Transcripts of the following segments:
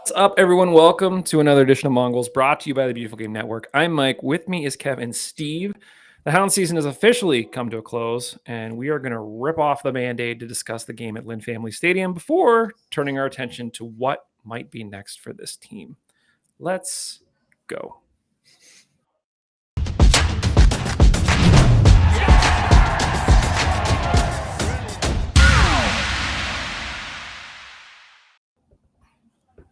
What's up, everyone? Welcome to another edition of Mongols, brought to you by the Beautiful Game Network. I'm Mike. With me is Kev and Steve. The Hound season has officially come to a close, and we are going to rip off the Band-Aid to discuss the game at Lynn Family Stadium before turning our attention to what might be next for this team. Let's go.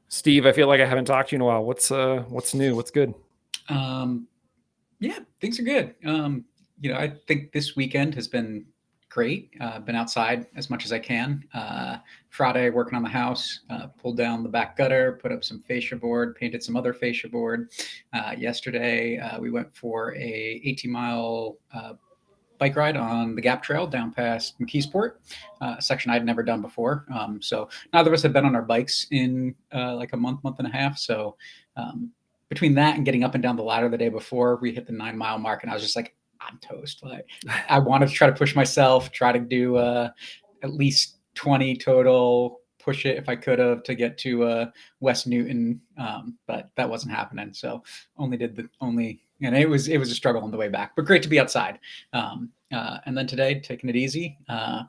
Steve, I feel like I haven't talked to you in a while. What's new? What's good? Yeah, things are good. I think this weekend has been great. Been outside as much as I can. Friday, working on the house, pulled down the back gutter, put up some fascia board, painted some other fascia board. Yesterday, we went for a 18-mile bike ride on the Gap Trail down past McKeesport, a section I'd never done before. So neither of us had been on our bikes in like a month and a half. So between that and getting up and down the ladder the day before, we hit the 9-mile mark, and I was just like, I'm toast. Like, I wanted to try to push myself, try to do at least 20 total, push it if I could have to get to West Newton, but that wasn't happening. So and it was a struggle on the way back, but great to be outside. And then today, taking it easy. A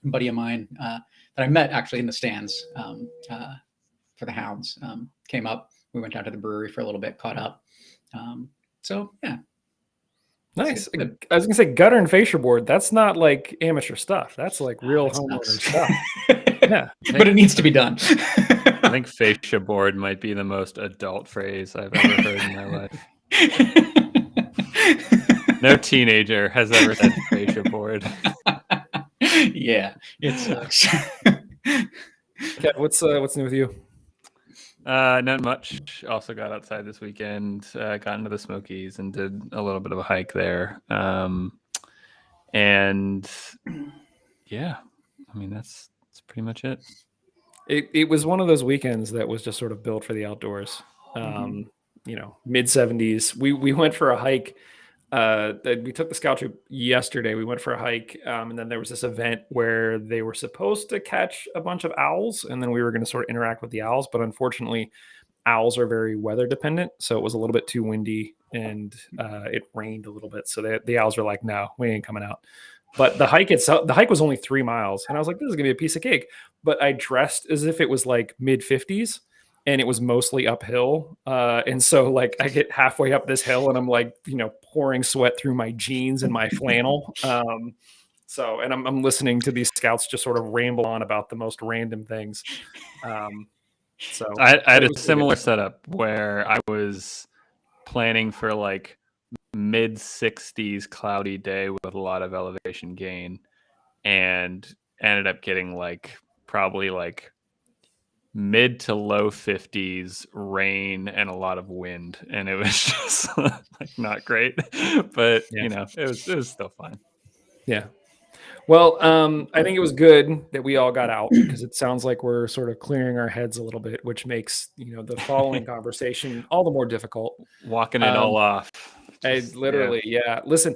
buddy of mine that I met actually in the stands for the Hounds came up. We went down to the brewery for a little bit, caught up. So yeah. Nice. I was gonna say gutter and fascia board. That's not like amateur stuff. That's like real homeowner stuff. Yeah, but it needs to be done. I think fascia board might be the most adult phrase I've ever heard in my life. No teenager has ever said fascia board. Yeah, it sucks. Okay, what's new with you? Not much. Also got outside this weekend, got into the Smokies and did a little bit of a hike there. And yeah, I mean, that's pretty much it. It was one of those weekends that was just sort of built for the outdoors. Mid 70s. We went for a hike. We took the scout trip yesterday. We went for a hike, and then there was this event where they were supposed to catch a bunch of owls, and then we were going to sort of interact with the owls. But unfortunately, owls are very weather dependent, so it was a little bit too windy, and it rained a little bit. So the owls were like, "No, we ain't coming out." But the hike was only 3 miles, and I was like, "This is gonna be a piece of cake." But I dressed as if it was like mid 50s. And it was mostly uphill. And so like I get halfway up this hill and I'm like, pouring sweat through my jeans and my flannel. And I'm listening to these scouts just sort of ramble on about the most random things. So I had a similar setup where I was planning for like mid 60s cloudy day with a lot of elevation gain, and ended up getting like probably like mid to low 50s rain and a lot of wind, and it was just like not great, but it was still fine. Yeah. Well, I think it was good that we all got out, because it sounds like we're sort of clearing our heads a little bit, which makes the following conversation all the more difficult. Walking it all off. Yeah. Listen,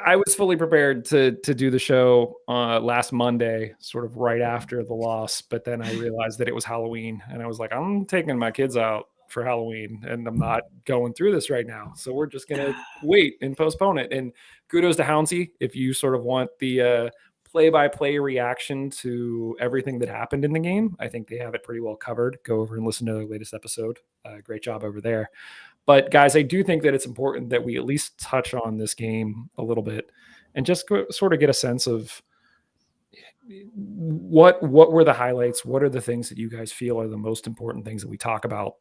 I was fully prepared to do the show last Monday, sort of right after the loss, but then I realized that it was Halloween, and I was like, I'm taking my kids out for Halloween, and I'm not going through this right now. So we're just gonna wait and postpone it. And kudos to Houndsy if you sort of want the play-by-play reaction to everything that happened in the game. I think they have it pretty well covered. Go over and listen to their latest episode. Great job over there. But guys, I do think that it's important that we at least touch on this game a little bit and just sort of get a sense of what were the highlights? What are the things that you guys feel are the most important things that we talk about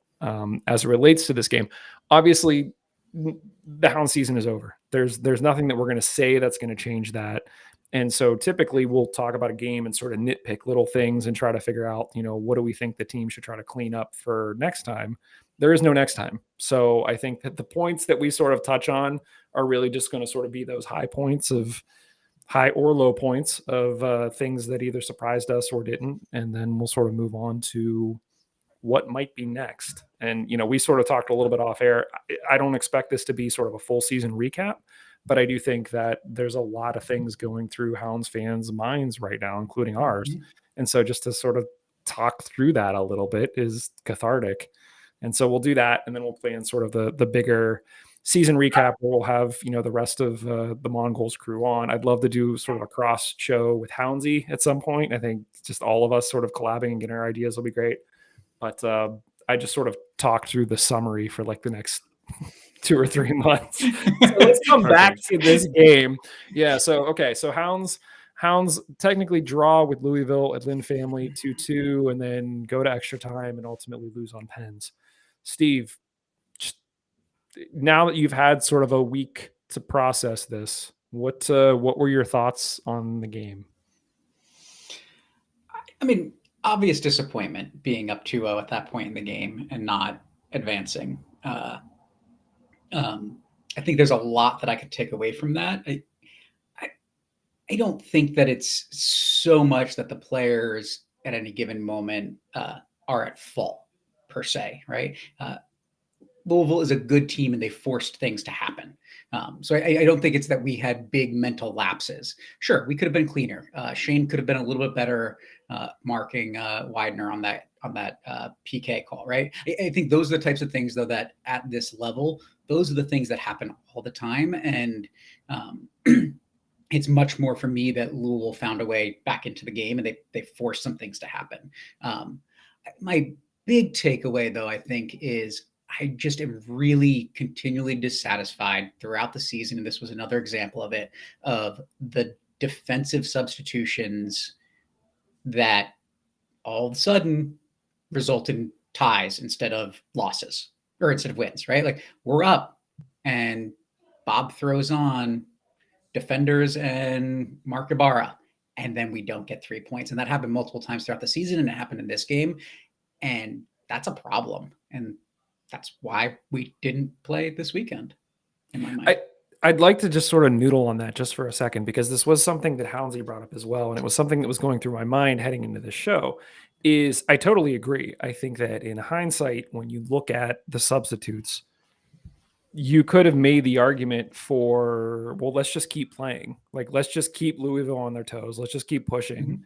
as it relates to this game? Obviously, the Hound season is over. There's nothing that we're going to say that's going to change that. And so typically we'll talk about a game and sort of nitpick little things and try to figure out, what do we think the team should try to clean up for next time? There is no next time. So I think that the points that we sort of touch on are really just going to sort of be those high or low points of things that either surprised us or didn't. And then we'll sort of move on to what might be next. And, we sort of talked a little bit off air. I don't expect this to be sort of a full season recap, but I do think that there's a lot of things going through Hounds fans' minds right now, including ours. And so just to sort of talk through that a little bit is cathartic. And so we'll do that, and then we'll play in sort of the bigger season recap where we'll have, you know, the rest of the Mongols crew on. I'd love to do sort of a cross show with Houndsy at some point. I think just all of us sort of collabing and getting our ideas will be great. But I just sort of talked through the summary for like the next 2 or 3 months. So let's come back to this game. Yeah. So, okay. So Hounds technically draw with Louisville at Lynn Family 2-2, and then go to extra time and ultimately lose on pens. Steve, now that you've had sort of a week to process this, what were your thoughts on the game? I mean, obvious disappointment being up 2-0 at that point in the game and not advancing. I think there's a lot that I could take away from that. I don't think that it's so much that the players at any given moment are at fault per se, right? Louisville is a good team and they forced things to happen. So I don't think it's that we had big mental lapses. Sure, we could have been cleaner. Shane could have been a little bit better marking Widener on that PK call, right? I think those are the types of things, though, that at this level, those are the things that happen all the time. And it's much more for me that Louisville found a way back into the game and they forced some things to happen. My big takeaway, though, I think is I just am really continually dissatisfied throughout the season. And this was another example of it, of the defensive substitutions that all of a sudden result in ties instead of losses or instead of wins, right? Like we're up and Bob throws on defenders and Mark Ibarra, and then we don't get 3 points. And that happened multiple times throughout the season, and it happened in this game. And that's a problem. And that's why we didn't play this weekend, in my mind. I'd like to just sort of noodle on that just for a second, because this was something that Houndsy brought up as well. And it was something that was going through my mind heading into this show. Is I totally agree. I think that in hindsight, when you look at the substitutes, you could have made the argument for, well, let's just keep playing. Like, let's just keep Louisville on their toes. Let's just keep pushing. Mm-hmm.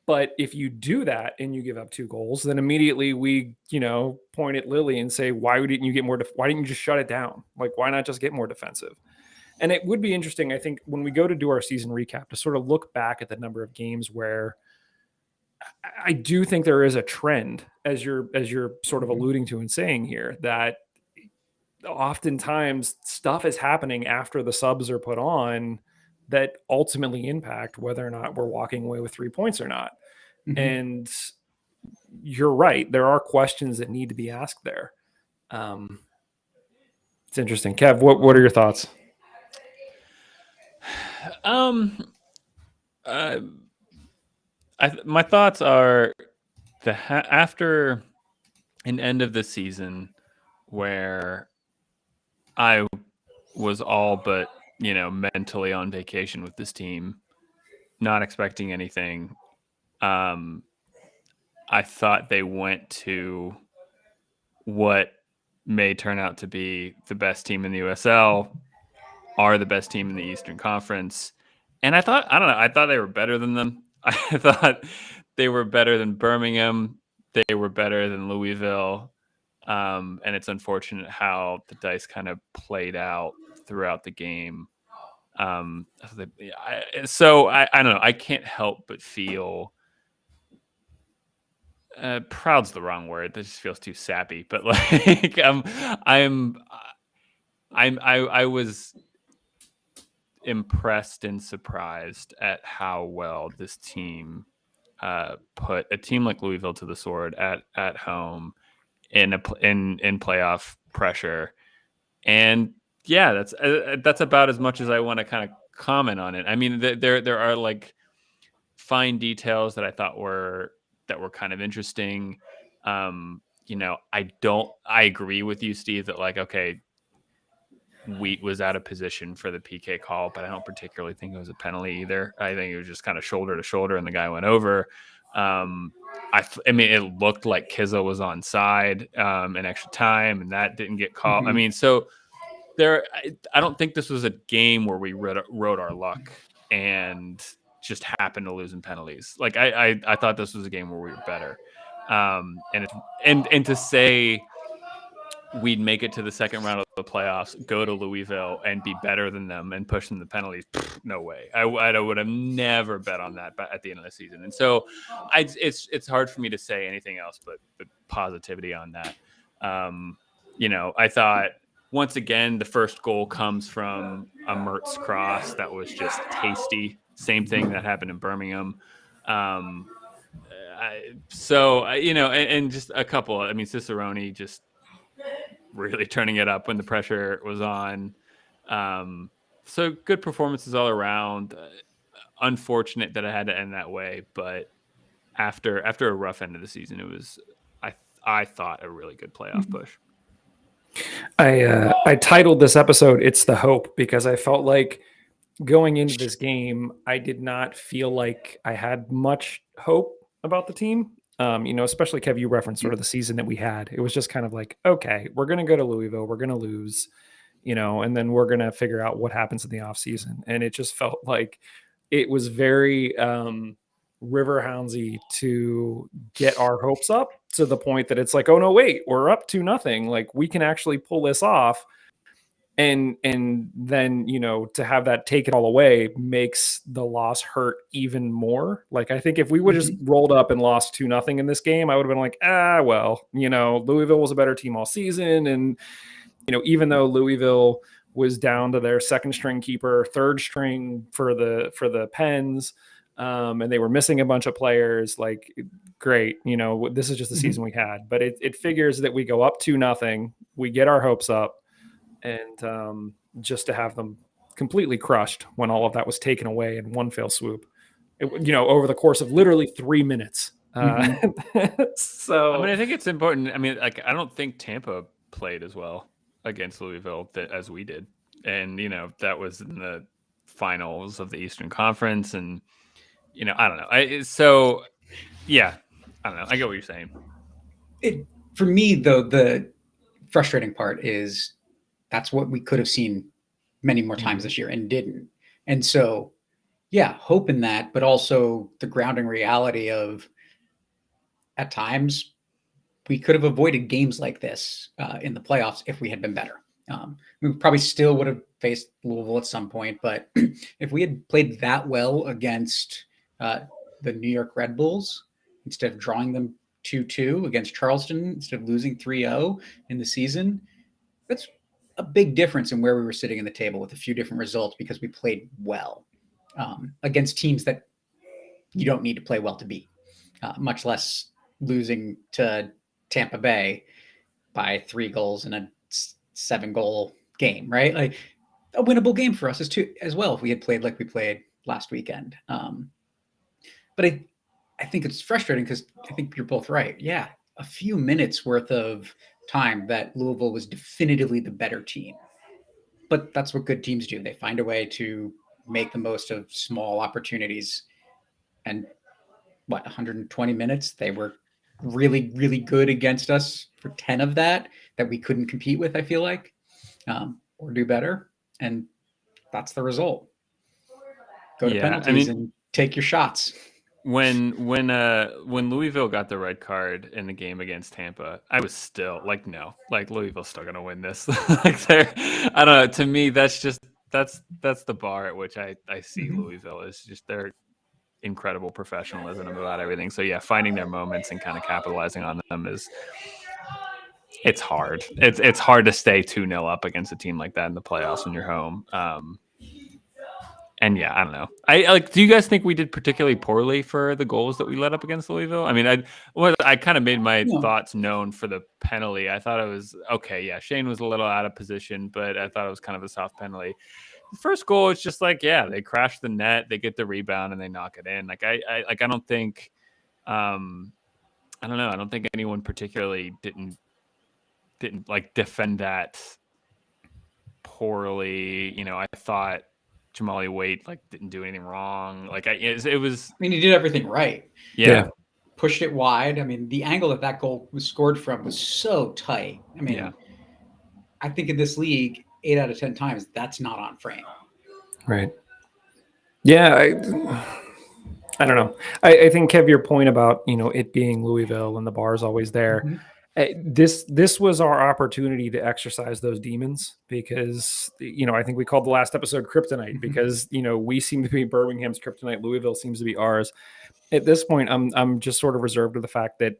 But if you do that and you give up 2 goals, then immediately we, you know, point at Lily and say, why didn't you get more? Why didn't you just shut it down? Like, why not just get more defensive? And it would be interesting, I think, when we go to do our season recap, to sort of look back at the number of games where I do think there is a trend, as you're sort of alluding to and saying here, that oftentimes stuff is happening after the subs are put on that ultimately impact whether or not we're walking away with 3 points or not. Mm-hmm. And you're right. There are questions that need to be asked there. It's interesting. Kev, what are your thoughts? My thoughts are after an end of the season where I was all but, you know, mentally on vacation with this team, not expecting anything. I thought they went to what may turn out to be the best team in the USL, are the best team in the Eastern Conference. And I thought they were better than them. I thought they were better than Birmingham. They were better than Louisville. And it's unfortunate how the dice kind of played out throughout the game. So I don't know. I can't help but feel proud's the wrong word. That just feels too sappy. But like I was impressed and surprised at how well this team put a team like Louisville to the sword at home in playoff pressure. And yeah, that's about as much as I want to kind of comment on it. I mean, there are like fine details that I thought were kind of interesting. You know, I agree with you, Steve, that like, okay, Wheat was out of position for the PK call, but I don't particularly think it was a penalty either. I think it was just kind of shoulder to shoulder and the guy went over. I mean, it looked like Kizza was onside in extra time and that didn't get called. Mm-hmm. I mean, so I don't think this was a game where we rode our luck and just happened to lose in penalties. Like I thought this was a game where we were better. And to say we'd make it to the second round of the playoffs, go to Louisville and be better than them and push them the penalties, no way. I would have never bet on that at the end of the season. And so it's hard for me to say anything else but positivity on that. I thought once again, the first goal comes from a Mertz cross that was just tasty. Same thing that happened in Birmingham. And just a couple. I mean, Cicerone just really turning it up when the pressure was on. So good performances all around. Unfortunate that it had to end that way, but after a rough end of the season, it was I thought a really good playoff push. I titled this episode "It's the Hope" because I felt like going into this game, I did not feel like I had much hope about the team. Especially Kev, you referenced sort of the season that we had. It was just kind of like, okay, we're going to go to Louisville, we're going to lose, and then we're going to figure out what happens in the offseason. And it just felt like it was very Riverhoundsy to get our hopes up to the point that it's like, oh no, wait, we're up 2-0. Like we can actually pull this off. And then to have that take it all away makes the loss hurt even more. Like I think if we would just rolled up and lost 2-0 in this game, I would have been like, Louisville was a better team all season, and even though Louisville was down to their second string keeper, third string for the Pens, and they were missing a bunch of players. Like great, this is just the season we had, but it figures that we go up 2-0, we get our hopes up. And just to have them completely crushed when all of that was taken away in one fell swoop, over the course of literally 3 minutes. So, I mean, I think it's important. I mean, like, I don't think Tampa played as well against Louisville as we did. And, that was in the finals of the Eastern Conference. And, I don't know. I don't know. I get what you're saying. For me, though, the frustrating part is that's what we could have seen many more times this year and didn't. And so, hope in that, but also the grounding reality of at times we could have avoided games like this in the playoffs if we had been better. We probably still would have faced Louisville at some point, but if we had played that well against the New York Red Bulls, instead of drawing them 2-2 against Charleston, instead of losing 3-0 in the season, that's a big difference in where we were sitting in the table with a few different results because we played well against teams that you don't need to play well to beat, much less losing to Tampa Bay by 3 goals in a 7-goal game, right? Like a winnable game for us as well if we had played like we played last weekend. But I think it's frustrating because I think you're both right. Yeah, a few minutes worth of time that Louisville was definitively the better team. But that's what good teams do. They find a way to make the most of small opportunities. And 120 minutes, they were really, really good against us for 10 of that we couldn't compete with, I feel like, or do better. And that's the result. Go to penalties and take your shots. When Louisville got the red card in the game against Tampa, I was still like, no, like Louisville's still gonna win this. Like I don't know. To me, that's the bar at which I see Louisville is just their incredible professionalism about everything. So finding their moments and kind of capitalizing on them it's hard. It's hard to stay 2-0 up against a team like that in the playoffs when you're home. And I don't know. Do you guys think we did particularly poorly for the goals that we let up against Louisville? I mean, I kind of made my thoughts known for the penalty. I thought it was okay. Yeah, Shane was a little out of position, but I thought it was kind of a soft penalty. The first goal, it's just like, they crash the net, they get the rebound, and they knock it in. Like I don't think, I don't know. I don't think anyone particularly didn't like defend that poorly. I thought Jamali Waite didn't do anything wrong. It was. I mean, he did everything right. Yeah. Pushed it wide. I mean, the angle that goal was scored from was so tight. I mean, I think in this league, 8 out of 10 times that's not on frame. Right. Yeah. I don't know. I think, Kev, your point about, it being Louisville and the bar is always there. Mm-hmm. This was our opportunity to exercise those demons because, I think we called the last episode Kryptonite because, we seem to be Birmingham's Kryptonite. Louisville seems to be ours. At this point, I'm just sort of reserved to the fact that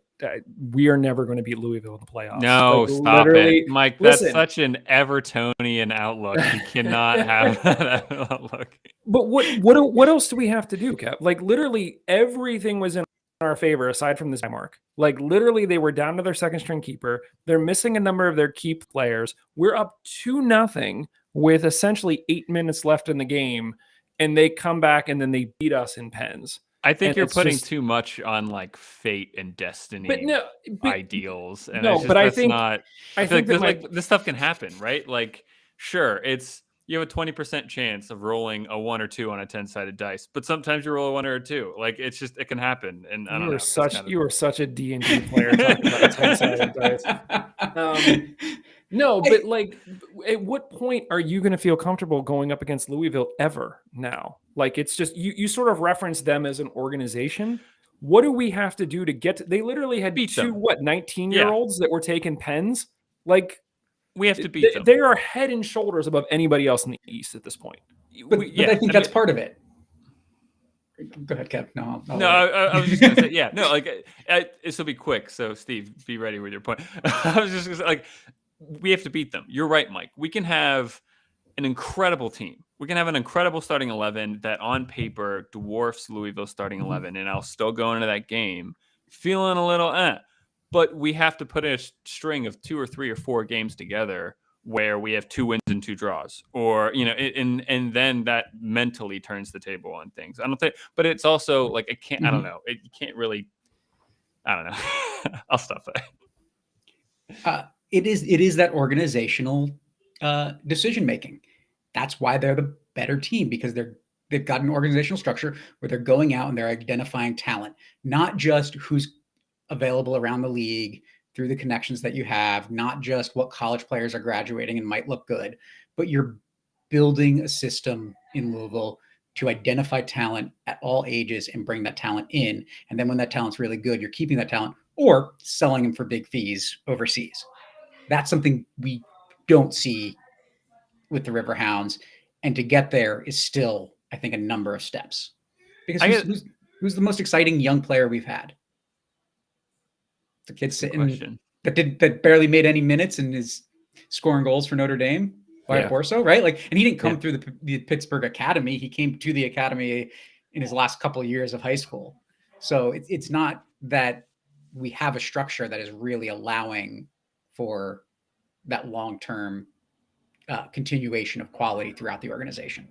we are never going to beat Louisville in the playoffs. No, stop literally, it, Mike. listen, That's such an Evertonian outlook. You cannot have that outlook. But what else do we have to do, Kev? Like literally everything was in our favor aside from this mark. Like literally they were down to their second string keeper. They're missing a number of their key players. We're up 2-0 with essentially 8 minutes left in the game, and they come back and then they beat us in pens. I think And you're it's putting just- too much on like fate and destiny ideals, and no, it's just, but I that's think not. I feel think like that this stuff can happen, right? Like, sure, you have a 20% chance of rolling a 1 or 2 on a 10-sided dice, but sometimes you roll a 1 or a 2. Like it can happen, and I don't know. You were such a D&D player talking about 10-sided dice. No, but like, at what point are you going to feel comfortable going up against Louisville ever now? Like, it's just, you sort of reference them as an organization. What do we have to do to get to, they literally had Beat them. 19-year-olds that were taking pens? Like, we have to beat them. They are head and shoulders above anybody else in the East at this point. But I think that's part of it. Go ahead, Kev. I was just going to say, yeah, no, like this will be quick. So, Steve, be ready with your point. I was just going to say, like, we have to beat them. You're right, Mike. We can have an incredible team. We can have an incredible starting 11 that on paper dwarfs Louisville's starting 11, and I'll still go into that game feeling a little but we have to put a string of 2 or 3 or 4 games together where we have 2 wins and 2 draws, or and then that mentally turns the table on things. I don't think, but it's also like I can't. I don't know. You can't really. I don't know. I'll stop there. It is that organizational decision making. That's why they're the better team, because they've got an organizational structure where they're going out and they're identifying talent, not just who's available around the league through the connections that you have, not just what college players are graduating and might look good, but you're building a system in Louisville to identify talent at all ages and bring that talent in. And then when that talent's really good, you're keeping that talent or selling them for big fees overseas. That's something we don't see with the Riverhounds. And to get there is still, I think, a number of steps. Because who's the most exciting young player we've had? The kid sitting that barely made any minutes and is scoring goals for Notre Dame, Wyatt Borso, right? Like, and he didn't come through the Pittsburgh Academy. He came to the academy in his last couple of years of high school. So it's not that we have a structure that is really allowing for that long-term continuation of quality throughout the organization.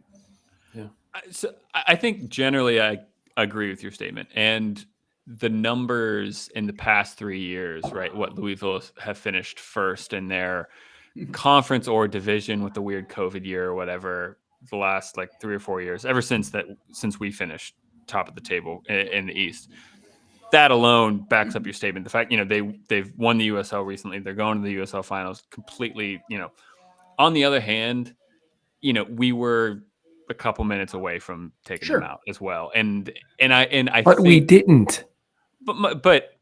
Yeah. So I think generally I agree with your statement, and the numbers in the past 3 years, right? What Louisville have finished first in their conference or division with the weird COVID year or whatever, the last like 3 or 4 years, ever since we finished top of the table in the East. That alone backs up your statement. The fact, they've won the USL recently. They're going to the USL finals completely, On the other hand, we were a couple minutes away from taking them out as well. And I but we didn't. But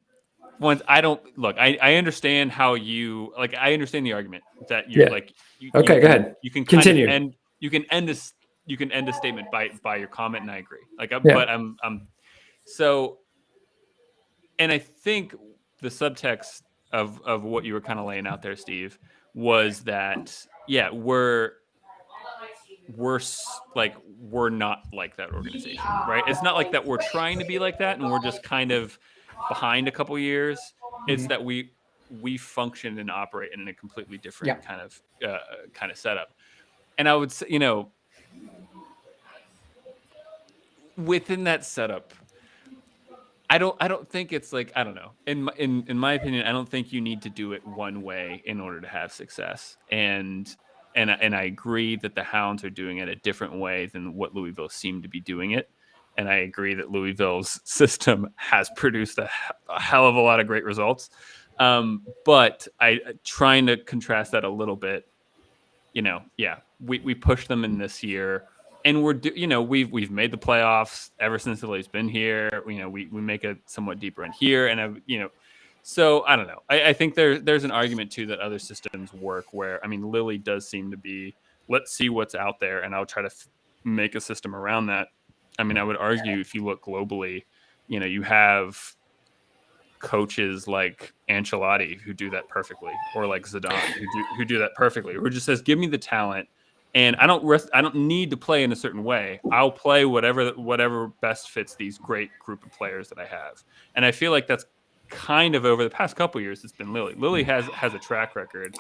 once I don't look, I understand how you like. I understand the argument that you're like. Okay, go ahead. You can continue, and you can end this. You can end a statement by your comment, and I agree. But I'm so. And I think the subtext of what you were kind of laying out there, Steve, was that we're not like that organization, right? It's not like that we're trying to be like that and we're just kind of behind a couple years. It's that we function and operate in a completely different kind of setup. And I would say, within that setup, I don't think it's like, I don't know. In my opinion, I don't think you need to do it one way in order to have success. And I agree that the Hounds are doing it a different way than what Louisville seemed to be doing it. And I agree that Louisville's system has produced a hell of a lot of great results. But trying to contrast that a little bit, we pushed them in this year. and we've made the playoffs ever since Lily's been here. We make a somewhat deeper in here, and so I don't know. I think there's an argument too that other systems work where, I mean, Lily does seem to be, let's see what's out there, and I'll try to make a system around that. I mean, I would argue if you look globally, you have coaches like Ancelotti who do that perfectly, or like Zidane who do that perfectly, who just says, give me the talent, and I don't need to play in a certain way. I'll play whatever best fits these great group of players that I have. And I feel like that's kind of over the past couple of years, it's been Lily. Lily has a track record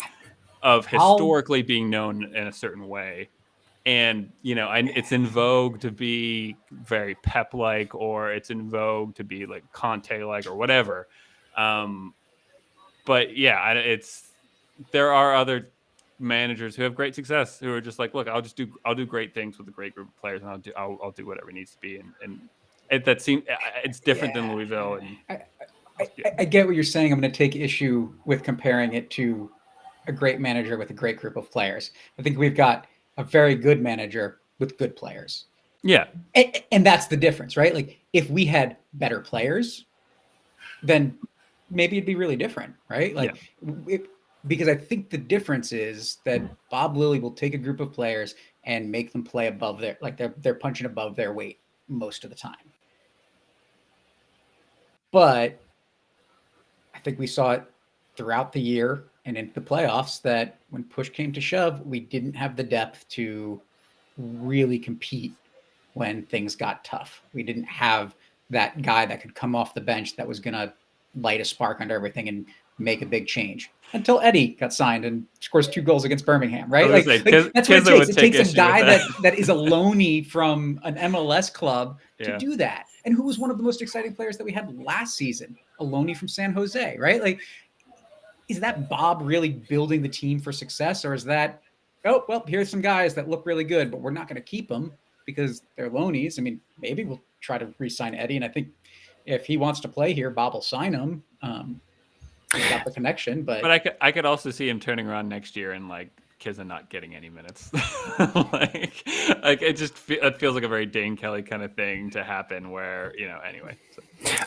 of historically being known in a certain way. And, it's in vogue to be very Pep-like, or it's in vogue to be like Conte-like or whatever. But yeah, there are other managers who have great success who are just like, look, I'll do great things with a great group of players, and I'll do whatever it needs to be. And that seems, it's different than Louisville. And I get what you're saying. I'm going to take issue with comparing it to a great manager with a great group of players. I think we've got a very good manager with good players. Yeah. And that's the difference, right? Like, if we had better players, then maybe it'd be really different, right? Like, because I think the difference is that Bob Lilly will take a group of players and make them play above they're punching above their weight most of the time. But I think we saw it throughout the year and into the playoffs that when push came to shove, we didn't have the depth to really compete when things got tough. We didn't have that guy that could come off the bench that was going to light a spark under everything and make a big change, until Eddie got signed and scores 2 goals against Birmingham, right? Like, that's what it takes. It takes a guy that is a loanee from an MLS club to do that. And who was one of the most exciting players that we had last season? A loanee from San Jose, right? Like, is that Bob really building the team for success? Or is that, oh, well, here's some guys that look really good, but we're not going to keep them because they're loanies? I mean, maybe we'll try to re-sign Eddie. And I think if he wants to play here, Bob will sign him. He's got the connection, but I could also see him turning around next year and like Kizza not getting any minutes. like it feels like a very Dane Kelly kind of thing to happen where, anyway. So.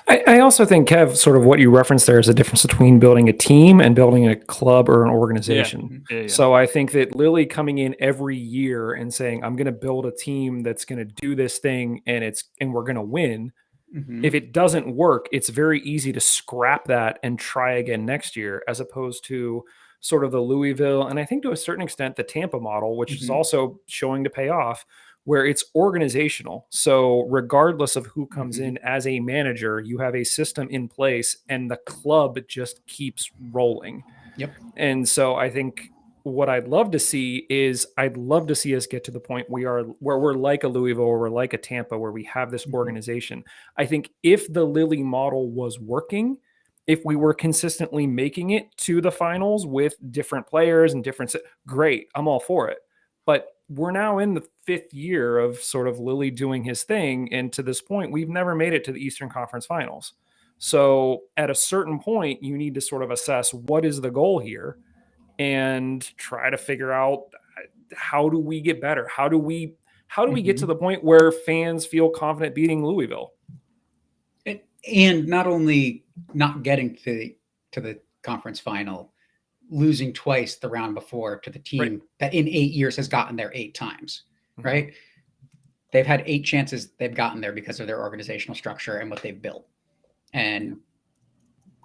I also think, Kev, sort of what you referenced there is a difference between building a team and building a club or an organization. Yeah. So I think that Lily coming in every year and saying, I'm going to build a team that's going to do this thing and we're going to win. If it doesn't work, it's very easy to scrap that and try again next year, as opposed to sort of the Louisville, and I think to a certain extent the Tampa model, which is also showing to pay off, where it's organizational. So regardless of who comes in as a manager, you have a system in place and the club just keeps rolling. Yep. And so I think what I'd love to see is us get to the point where we're like a Louisville or we're like a Tampa, where we have this organization. I think if the Lily model was working, if we were consistently making it to the finals with different players and great, I'm all for it. But we're now in the 5th year of sort of Lily doing his thing. And to this point, we've never made it to the Eastern Conference Finals. So at a certain point, you need to sort of assess what is the goal here and try to figure out, how do we get better? How do we get to the point where fans feel confident beating Louisville? And not only not getting to the conference final, losing twice the round before to the team that in 8 years has gotten there 8 times, right? They've had 8 chances they've gotten there because of their organizational structure and what they've built. And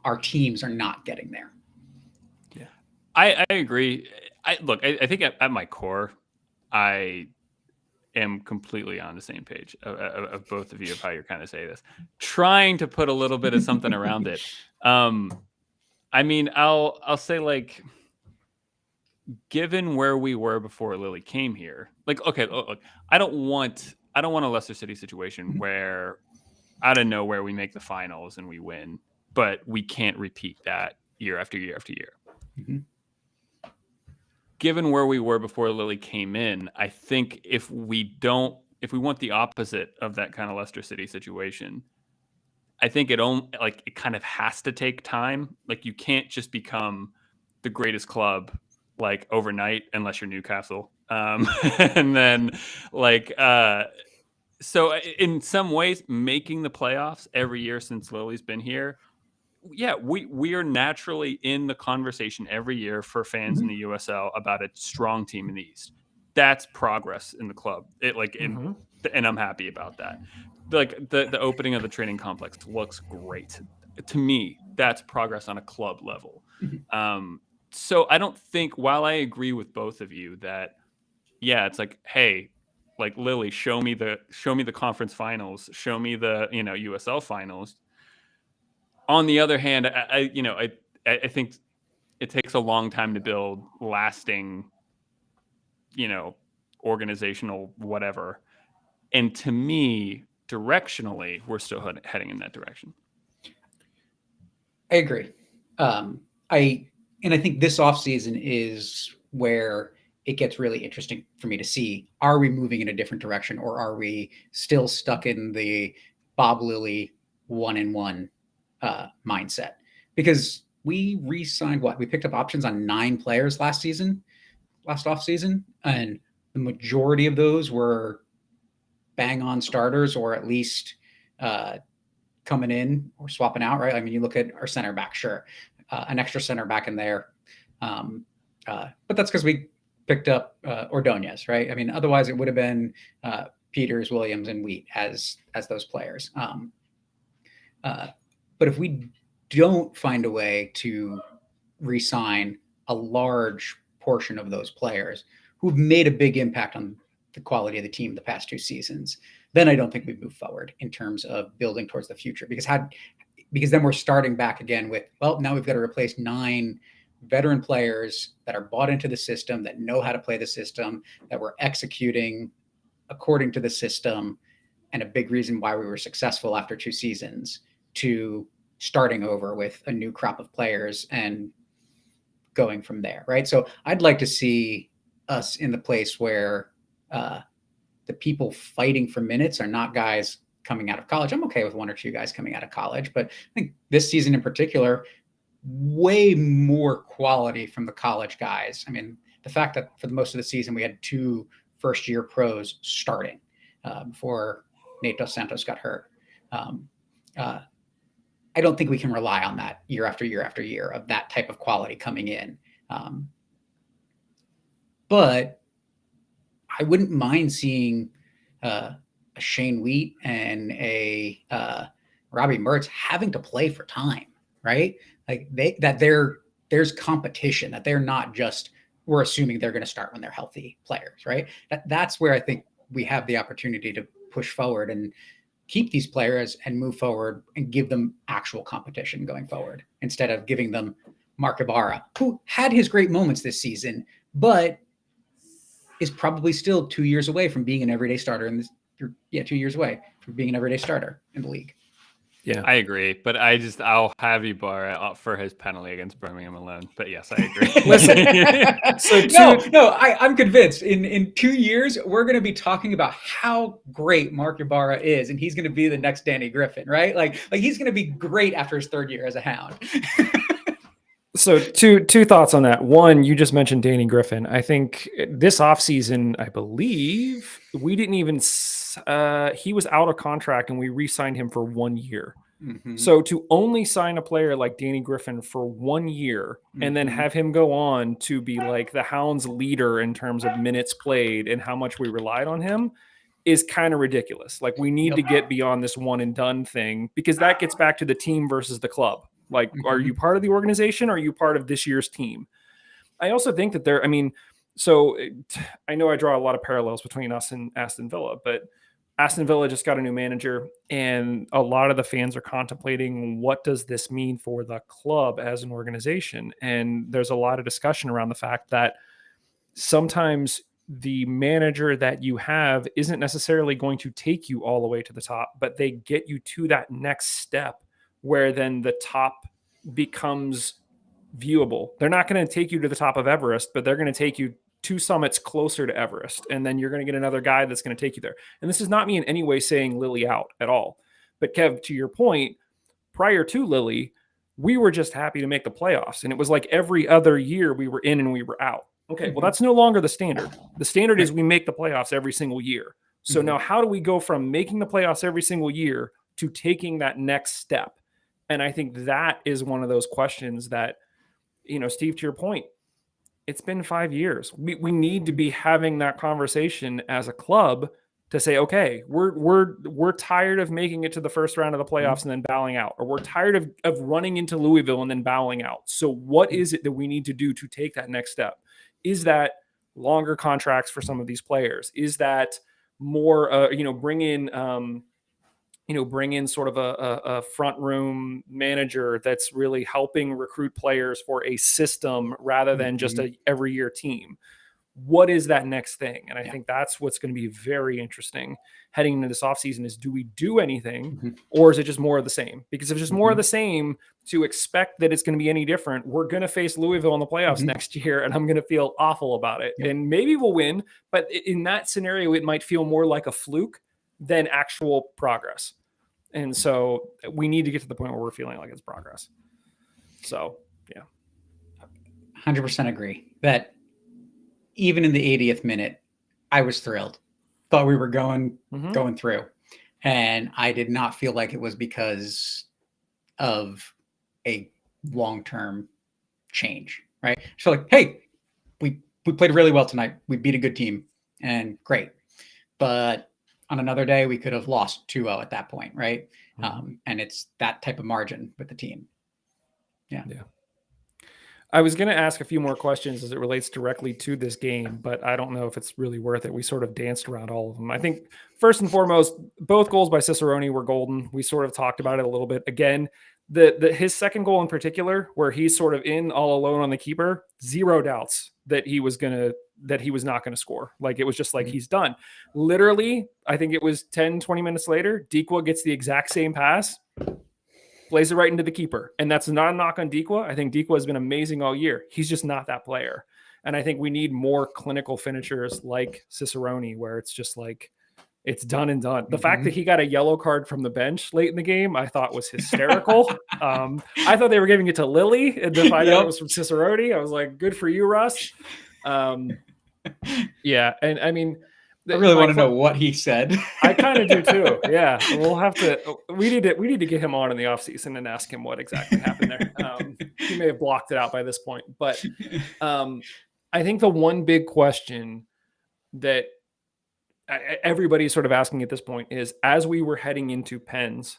our teams are not getting there. Yeah, I agree. I think at my core, I am completely on the same page of both of you of how you're kind of saying this, trying to put a little bit of something around it. I mean, I'll say, like, given where we were before Lily came here, like, okay, look, I don't want a Leicester City situation where out of nowhere we make the finals and we win, but we can't repeat that year after year after year. Given where we were before Lily came in, I think if we want the opposite of that kind of Leicester City situation, I think it kind of has to take time. Like, you can't just become the greatest club like overnight unless you're Newcastle. And then like so in some ways making the playoffs every year since Lily's been here, yeah, we are naturally in the conversation every year for fans in the USL about a strong team in the East. That's progress in the club. And I'm happy about that. Like the opening of the training complex looks great to me. That's progress on a club level. So I don't think, while I agree with both of you that, yeah, it's like, hey, like Lily, show me the conference finals, show me the USL finals. On the other hand, I think it takes a long time to build lasting, organizational whatever. And to me, directionally, we're still heading in that direction. I agree. I think this offseason is where it gets really interesting for me to see, are we moving in a different direction, or are we still stuck in the Bob Lilly 1-1 mindset? Because we re-signed we picked up options on 9 players last offseason, and the majority of those were bang on starters, or at least coming in or swapping out, right? I mean, you look at our center back, sure, an extra center back in there, but that's because we picked up Ordonez, right? I mean, otherwise it would have been Peters, Williams, and Wheat as those players. But if we don't find a way to re-sign a large portion of those players who've made a big impact on the quality of the team the past 2 seasons, then I don't think we move forward in terms of building towards the future. Because then we're starting back again with, well, now we've got to replace 9 veteran players that are bought into the system, that know how to play the system, that were executing according to the system, and a big reason why we were successful after 2 seasons, to starting over with a new crop of players and going from there, right? So I'd like to see us in the place where the people fighting for minutes are not guys coming out of college. I'm okay with 1 or 2 guys coming out of college, but I think this season in particular, way more quality from the college guys. I mean, the fact that for the most of the season we had 2 first-year pros starting before Nate Dos Santos got hurt. I don't think we can rely on that year after year after year of that type of quality coming in. But I wouldn't mind seeing a Shane Wheat and a Robbie Mertz having to play for time, right? Like there's competition, that they're not just, we're assuming they're going to start when they're healthy players, right? That's where I think we have the opportunity to push forward and keep these players and move forward and give them actual competition going forward, instead of giving them Mark Ibarra, who had his great moments this season, but is probably still 2 years away from being an everyday starter 2 years away from being an everyday starter in the league. Yeah, I agree, but I'll have Ibarra for his penalty against Birmingham alone. But yes, I agree. Listen, I'm convinced in 2 years we're going to be talking about how great Mark Ibarra is, and he's going to be the next Danny Griffin, right? Like he's going to be great after his 3rd year as a Hound. So two thoughts on that. One, you just mentioned Danny Griffin. I think this offseason, I believe we didn't even he was out of contract and we re-signed him for 1 year. Mm-hmm. So to only sign a player like Danny Griffin for 1 year and then have him go on to be like the Hounds leader in terms of minutes played and how much we relied on him is kind of ridiculous. Like we need to get beyond this one and done thing, because that gets back to the team versus the club. Like, are you part of the organization or are you part of this year's team? I also think that so I know I draw a lot of parallels between us and Aston Villa, but Aston Villa just got a new manager, and a lot of the fans are contemplating, what does this mean for the club as an organization? And there's a lot of discussion around the fact that sometimes the manager that you have isn't necessarily going to take you all the way to the top, but they get you to that next step where then the top becomes viewable. They're not going to take you to the top of Everest, but they're going to take you 2 summits closer to Everest. And then you're going to get another guy that's going to take you there. And this is not me in any way saying Lily out at all. But Kev, to your point, prior to Lily, we were just happy to make the playoffs. And it was like every other year we were in and we were out. Okay, well, that's no longer the standard. The standard is we make the playoffs every single year. So now how do we go from making the playoffs every single year to taking that next step? And I think that is one of those questions that, Steve, to your point, it's been 5 years. We need to be having that conversation as a club to say, okay, we're tired of making it to the first round of the playoffs and then bowing out, or we're tired of running into Louisville and then bowing out. So what is it that we need to do to take that next step? Is that longer contracts for some of these players? Is that more, bring in sort of a front room manager that's really helping recruit players for a system rather than just a every year team? What is that next thing? And I think that's what's going to be very interesting heading into this offseason is, do we do anything or is it just more of the same? Because if it's just more of the same, to expect that it's going to be any different, we're going to face Louisville in the playoffs next year and I'm going to feel awful about it. And maybe we'll win, but in that scenario, it might feel more like a fluke than actual progress. And so we need to get to the point where we're feeling like it's progress. So, yeah. 100% agree that even in the 80th minute, I was thrilled. Thought we were going through. And I did not feel like it was because of a long-term change, right? I feel like, hey, we played really well tonight. We beat a good team and great. But on another day, we could have lost 2-0 at that point, right? And it's that type of margin with the team. Yeah. I was going to ask a few more questions as it relates directly to this game, but I don't know if it's really worth it. We sort of danced around all of them. I think first and foremost, both goals by Cicerone were golden. We sort of talked about it a little bit. Again, his second goal in particular, where he's sort of in all alone on the keeper, zero doubts that he was not going to score. Like, it was just like, he's done. Literally, I think it was 10, 20 minutes later, Dikwa gets the exact same pass, plays it right into the keeper. And that's not a knock on Dikwa. I think Dikwa has been amazing all year. He's just not that player. And I think we need more clinical finishers like Cicerone, where it's just like, it's done and done. The fact that he got a yellow card from the bench late in the game, I thought was hysterical. I thought they were giving it to Lily and to find out it was from Cicerone. I was like, good for you, Russ. Yeah. And I mean, I really want to know what he said. I kind of do too. Yeah. We'll have to, we need to get him on in the offseason and ask him what exactly happened there. He may have blocked it out by this point, but I think the one big question that everybody's sort of asking at this point is, as we were heading into Pens,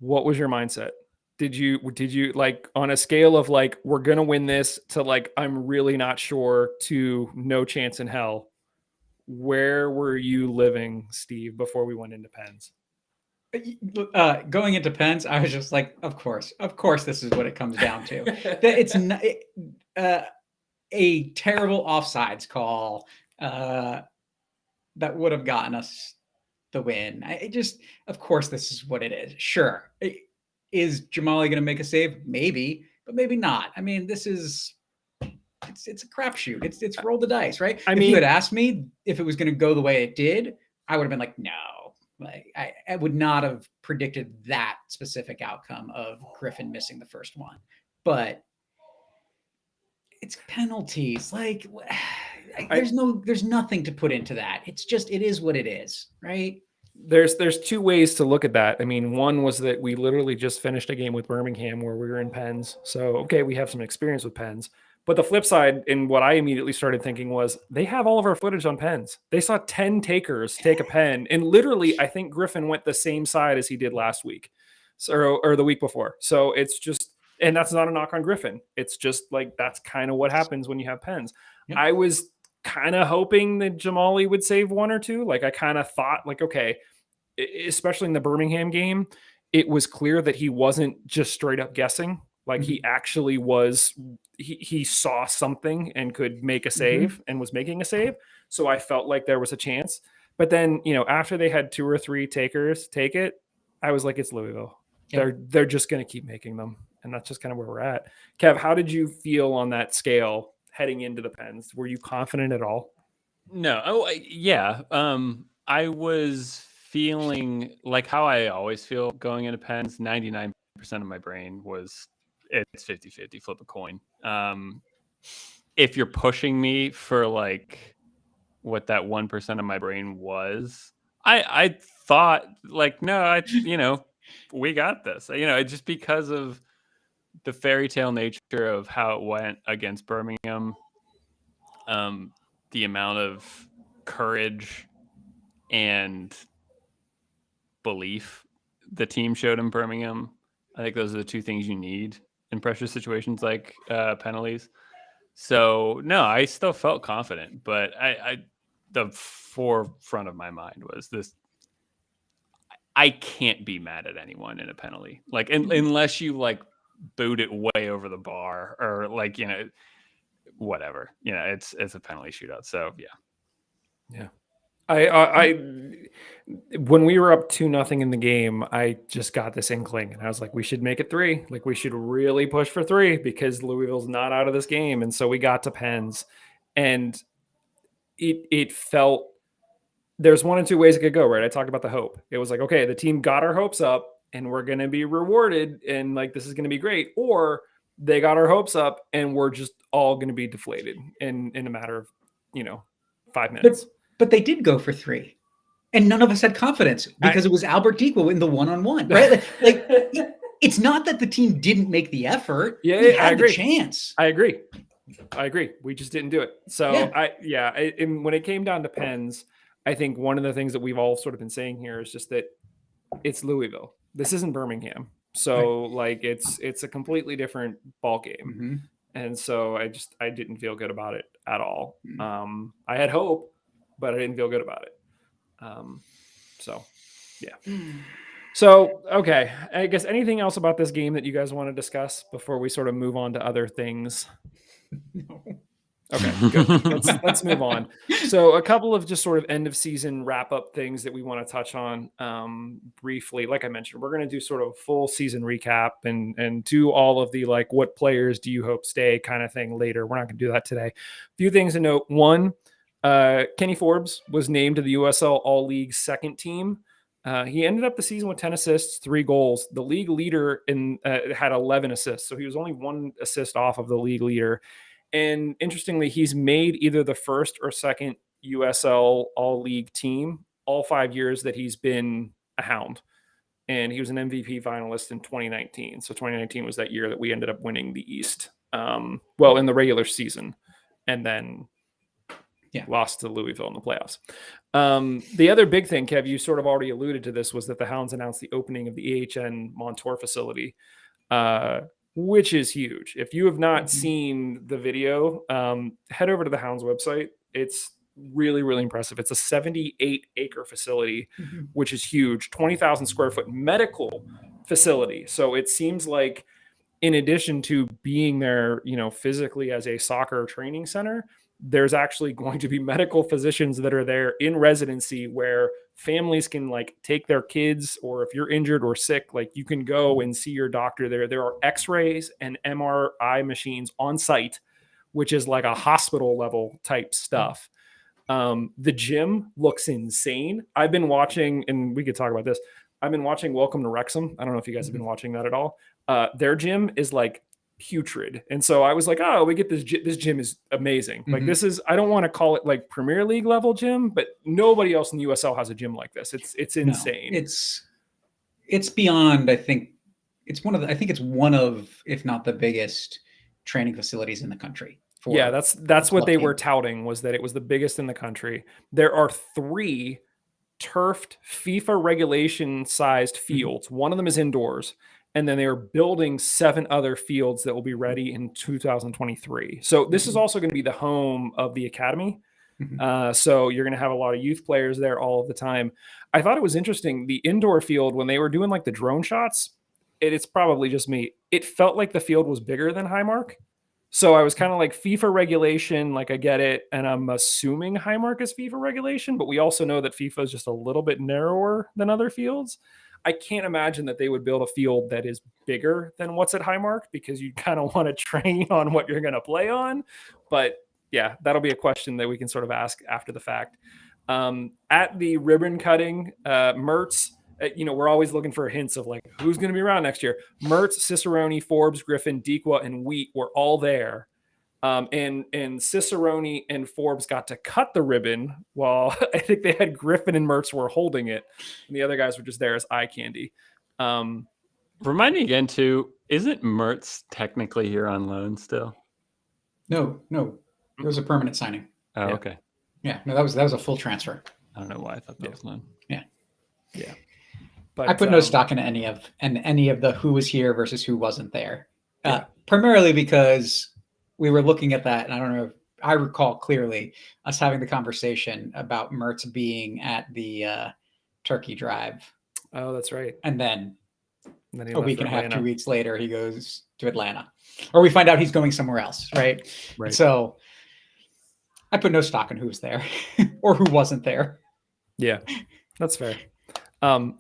what was your mindset? Did you like, on a scale of like, we're going to win this, to like, I'm really not sure, to no chance in hell, where were you living, Steve, before we went into Pens? Going into Pens, I was just like, of course, this is what it comes down to. That it's not, a terrible offsides call that would have gotten us the win. Of course, this is what it is. Sure. Is Jamali going to make a save? Maybe, but maybe not. I mean, it's a crapshoot. It's roll the dice, right? If you had asked me if it was going to go the way it did, I would have been like, no. Like, I would not have predicted that specific outcome of Griffin missing the first one. But it's penalties. Like, there's nothing to put into that. It's just, it is what it is, right? There's two ways to look at that. I mean, one was that we literally just finished a game with Birmingham where we were in Pens. So, okay, we have some experience with Pens. But the flip side, and what I immediately started thinking was, they have all of our footage on Pens. They saw 10 takers take a pen. And literally, I think Griffin went the same side as he did last week, or the week before. So it's just, and that's not a knock on Griffin. It's just like, that's kind of what happens when you have Pens. Yep. I was kind of hoping that Jamali would save one or two. Like, I kind of thought, like, okay, especially in the Birmingham game, it was clear that he wasn't just straight up guessing. Like, he actually was, he saw something and could make a save and was making a save. So I felt like there was a chance. But then, after they had 2 or 3 takers take it, I was like, it's Louisville. Yep. They're just going to keep making them. And that's just kind of where we're at. Kev, how did you feel on that scale heading into the Pens? Were you confident at all? No. Oh, yeah. I was feeling like how I always feel going into Pens. 99% of my brain was, it's 50-50, flip a coin. if you're pushing me for like what that 1% of my brain was, I thought like, no, we got this. Just because of the fairy tale nature of how it went against Birmingham, the amount of courage and belief the team showed in Birmingham. I think those are the two things you need in pressure situations like penalties. So no, I still felt confident, but the forefront of my mind was this: I can't be mad at anyone in a penalty, like unless you like boot it way over the bar or like whatever. It's a penalty shootout. So Yeah. I when we were up 2-0 in the game, I just got this inkling and I was like, we should make it 3. Like we should really push for 3 because Louisville's not out of this game. And so we got to Pens and it felt there's one of two ways it could go, right? I talked about the hope. It was like, okay, the team got our hopes up and we're going to be rewarded and like this is going to be great. Or they got our hopes up and we're just all going to be deflated in a matter of, 5 minutes. But they did go for 3. And none of us had confidence because it was Albert Dequo in the one-on-one, right? Like it's not that the team didn't make the effort. Yeah, we had I agree. The chance. I agree. We just didn't do it. So and when it came down to Pens, I think one of the things that we've all sort of been saying here is just that it's Louisville. This isn't Birmingham. So like it's a completely different ball game. Mm-hmm. And so I didn't feel good about it at all. I had hope, but I didn't feel good about it. So yeah. So, okay. I guess anything else about this game that you guys want to discuss before we sort of move on to other things? No. Okay, good. Let's move on. So a couple of just sort of end of season wrap up things that we want to touch on briefly. Like I mentioned, we're going to do sort of a full season recap and do all of the like what players do you hope stay kind of thing later. We're not going to do that today. A few things to note. One, Kenny Forbes was named to the USL All League second team. He ended up the season with 10 assists, 3 goals. The league leader had 11 assists, so he was only 1 assist off of the league leader. And interestingly, he's made either the first or second USL All-League team all 5 years that he's been a Hound. And he was an MVP finalist in 2019. So 2019 was that year that we ended up winning the East. In the regular season. And then lost to Louisville in the playoffs. The other big thing, Kev, you sort of already alluded to this, was that the Hounds announced the opening of the AHN Montour facility. Which is huge. If you have not seen the video, head over to the Hounds website. It's really, really impressive. It's a 78-acre facility, which is huge, 20,000 square foot medical facility. So it seems like in addition to being there, physically as a soccer training center, there's actually going to be medical physicians that are there in residency where families can like take their kids, or if you're injured or sick, like you can go and see your doctor there. There are x-rays and MRI machines on site, which is like a hospital level type stuff. The gym looks insane. I've been watching, and we could talk about this. I've been watching Welcome to Wrexham. I don't know if you guys have been watching that at all. Their gym is like putrid. And so I was like, oh, we get this gym is amazing. Like this is, I don't want to call it like Premier League level gym, but nobody else in the USL has a gym like this. It's insane. No, it's beyond, I think it's one of, if not the biggest training facilities in the country. That's what they were touting, was that it was the biggest in the country. There are 3 turfed FIFA regulation sized fields. One of them is indoors. And then they are building 7 other fields that will be ready in 2023. So this is also going to be the home of the academy. So you're going to have a lot of youth players there all of the time. I thought it was interesting. The indoor field, when they were doing like the drone shots, it's probably just me. It felt like the field was bigger than Highmark. So I was kind of like FIFA regulation, like I get it. And I'm assuming Highmark is FIFA regulation, but we also know that FIFA is just a little bit narrower than other fields. I can't imagine that they would build a field that is bigger than what's at Highmark, because you kind of want to train on what you're going to play on. But yeah, that'll be a question that we can sort of ask after the fact. At the ribbon cutting, Mertz, we're always looking for hints of like who's going to be around next year. Mertz, Cicerone, Forbes, Griffin, Dequa, and Wheat were all there. And Cicerone and Forbes got to cut the ribbon while I think they had Griffin and Mertz were holding it, and the other guys were just there as eye candy. Remind me again too, isn't Mertz technically here on loan still? No, it was a permanent signing. Oh, Yeah. okay. Yeah, no, that was a full transfer. I don't know why I thought that was loan. Yeah. But I put no stock in any of the who was here versus who wasn't there. Primarily because we were looking at that, and I don't know if I recall clearly us having the conversation about Mertz being at the Turkey Drive. Oh, that's right. And then he a left week for and a half, Atlanta. 2 weeks later, he goes to Atlanta. Or we find out he's going somewhere else, right? Right. So I put no stock in who's there or who wasn't there. Yeah, that's fair.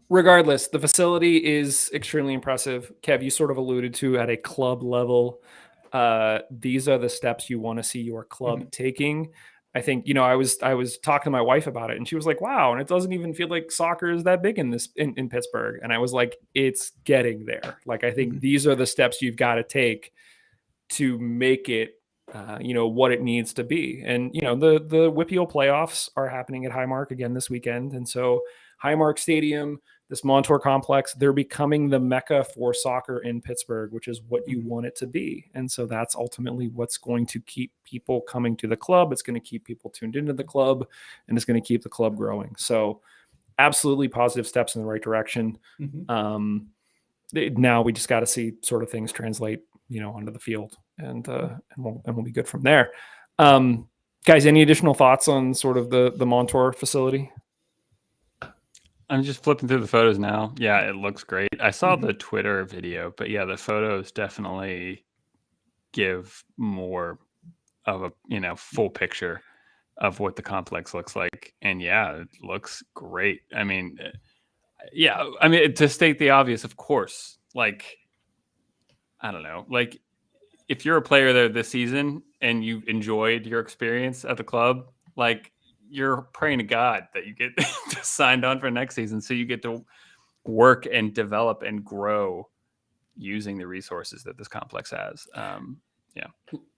Regardless, the facility is extremely impressive. Kev, you sort of alluded to at a club level. These are the steps you want to see your club taking. I think, I was talking to my wife about it, and she was like, wow, and it doesn't even feel like soccer is that big in Pittsburgh. And I was like, it's getting there. Like, I think these are the steps you've got to take to make it, what it needs to be. And, the WPIAL playoffs are happening at Highmark again this weekend. And so Highmark Stadium, this Montour complex, they're becoming the mecca for soccer in Pittsburgh, which is what you want it to be. And so that's ultimately what's going to keep people coming to the club. It's going to keep people tuned into the club, and it's going to keep the club growing. So absolutely positive steps in the right direction. Now we just got to see sort of things translate, onto the field, and we'll be good from there. Guys, any additional thoughts on sort of the Montour facility? I'm just flipping through the photos now. Yeah, it looks great. I saw the Twitter video, but yeah, the photos definitely give more of a, full picture of what the complex looks like. And yeah, it looks great. I mean, to state the obvious, of course, like, I don't know, like if you're a player there this season and you enjoyed your experience at the club, like, you're praying to God that you get signed on for next season, so you get to work and develop and grow using the resources that this complex has.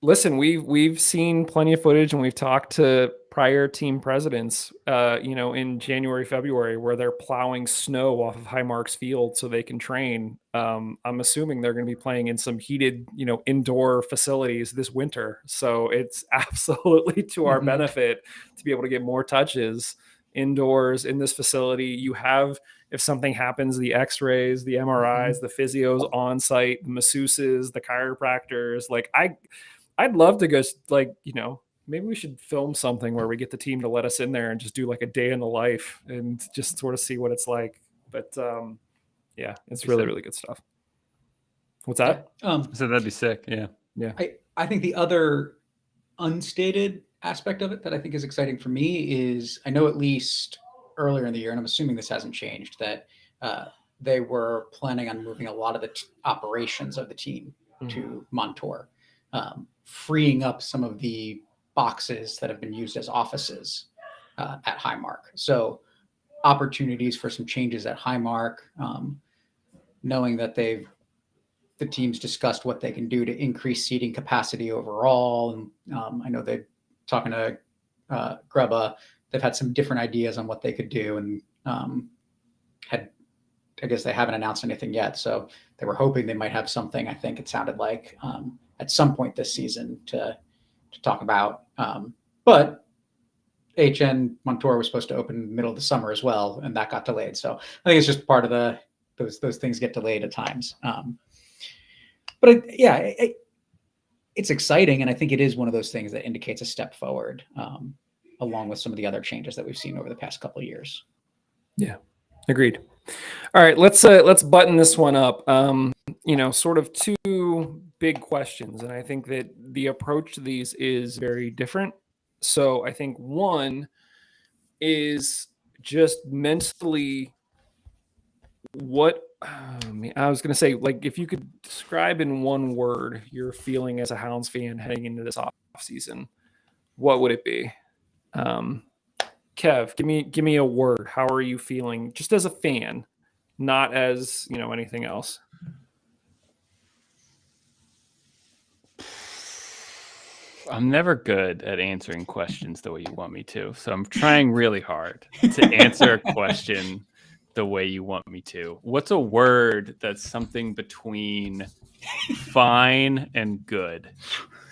Listen, we've seen plenty of footage, and we've talked to prior team presidents, in January, February, where they're plowing snow off of Highmark's field so they can train. I'm assuming they're going to be playing in some heated, indoor facilities this winter. So it's absolutely to our benefit to be able to get more touches indoors in this facility. You have, if something happens, the x-rays, the MRIs, the physios on site, the masseuses, the chiropractors. Like, I'd love to go, like, maybe we should film something where we get the team to let us in there and just do like a day in the life and just sort of see what it's like. But it's really, really good stuff. What's that? So that'd be sick. Yeah. I think the other unstated aspect of it that I think is exciting for me is, I know at least earlier in the year, and I'm assuming this hasn't changed, that they were planning on moving a lot of the operations of the team to Montour, freeing up some of the boxes that have been used as offices at Highmark. So opportunities for some changes at Highmark, knowing that the team's discussed what they can do to increase seating capacity overall. And I know they're talking to Grubba. They've had some different ideas on what they could do, and I guess they haven't announced anything yet. So they were hoping they might have something, I think it sounded like, at some point this season to talk about. But HN Montour was supposed to open in the middle of the summer as well, and that got delayed. So I think it's just part of those things get delayed at times. But it's exciting, and I think it is one of those things that indicates a step forward, along with some of the other changes that we've seen over the past couple of years. Yeah, agreed. All right, let's button this one up. Sort of two big questions, and I think that the approach to these is very different. So I think one is just mentally I was going to say, like, if you could describe in one word your feeling as a Hounds fan heading into this offseason, what would it be? Kev, give me a word. How are you feeling just as a fan, not as, anything else? I'm never good at answering questions the way you want me to. So I'm trying really hard to answer a question the way you want me to. What's a word that's something between fine and good?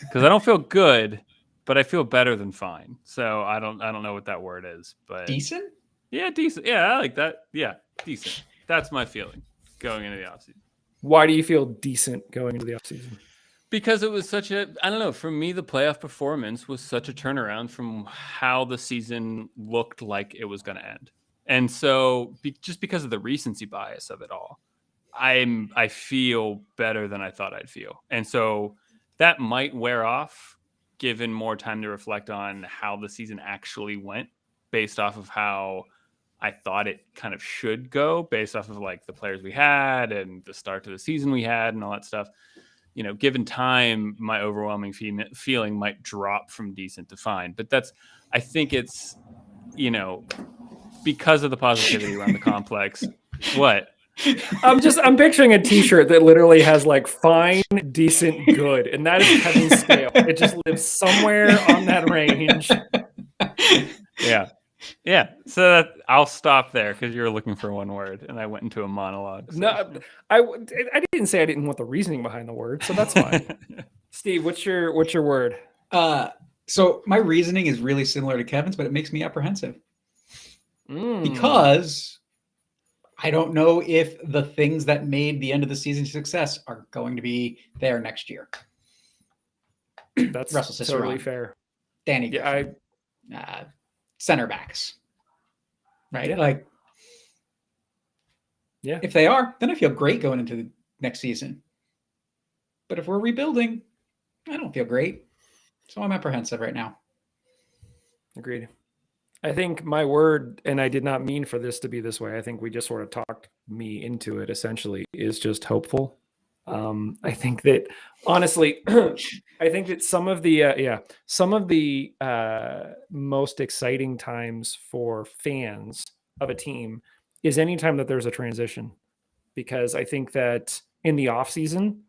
Because I don't feel good, but I feel better than fine. So I don't know what that word is, but Decent? yeah, decent. Yeah, I like that. Yeah, decent. That's my feeling going into the offseason. Why do you feel decent going into the offseason? Because it was such a, I don't know, for me, the playoff performance was such a turnaround from how the season looked like it was going to end. And so just because of the recency bias of it all, I feel better than I thought I'd feel. And so that might wear off given more time to reflect on how the season actually went based off of how I thought it kind of should go based off of like the players we had and the start to the season we had and all that stuff. You know, given time, my overwhelming feeling might drop from decent to fine. But I think it's, you know, because of the positivity around the complex. What? I'm picturing a t-shirt that literally has like fine, decent, good. And that is Kevin's scale. It just lives somewhere on that range. Yeah. Yeah. So I'll stop there because you were looking for one word and I went into a monologue. So. No, I didn't say I didn't want the reasoning behind the word, so that's fine. Steve, what's your word? So my reasoning is really similar to Kevin's, but it makes me apprehensive because I don't know if the things that made the end of the season success are going to be there next year. That's Russell Cicerone, totally fair. Danny Griffin, center backs, right? Yeah. Like, yeah, if they are, then I feel great going into the next season. But if we're rebuilding, I don't feel great. So I'm apprehensive right now. Agreed. I think my word, and I did not mean for this to be this way, I think we just sort of talked me into it essentially, is just hopeful. I think that honestly, I think that some of the most exciting times for fans of a team is anytime that there's a transition, because I think that in the off season,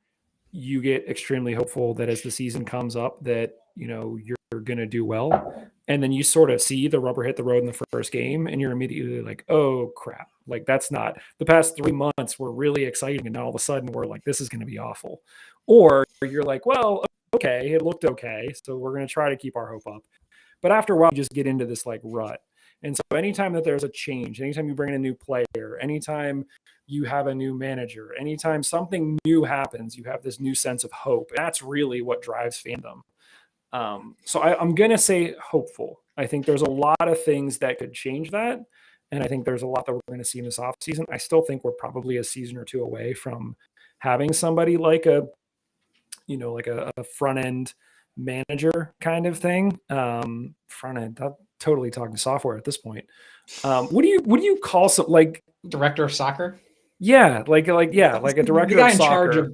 you get extremely hopeful that as the season comes up that, you know, you're going to do well. And then you sort of see the rubber hit the road in the first game and you're immediately like, oh crap. Like that's not the past 3 months were really exciting. And now all of a sudden we're like, this is going to be awful. Or you're like, well, okay, it looked okay. So we're going to try to keep our hope up. But after a while, you just get into this like rut. And so anytime that there's a change, anytime you bring in a new player, anytime you have a new manager, anytime something new happens, you have this new sense of hope. That's really what drives fandom. So I'm going to say hopeful. I think there's a lot of things that could change that. And I think there's a lot that we're going to see in this offseason. I still think we're probably a season or two away from having somebody like a front end manager kind of thing. Front end, I'm totally talking software at this point. What do you call some like director of soccer? Yeah, like a director the guy of soccer. In charge of,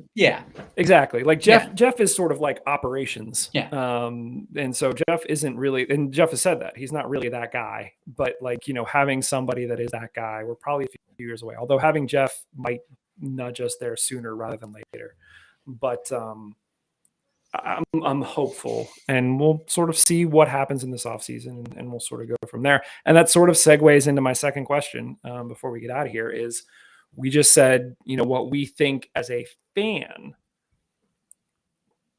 exactly. Like Jeff is sort of like operations. Yeah. And so Jeff isn't really, and Jeff has said that he's not really that guy, but like, you know, having somebody that is that guy, we're probably a few years away, although having Jeff might nudge us there sooner rather than later. But I'm hopeful, and we'll sort of see what happens in this offseason, and we'll sort of go from there. And that sort of segues into my second question before we get out of here is, we just said, you know, what we think as a fan,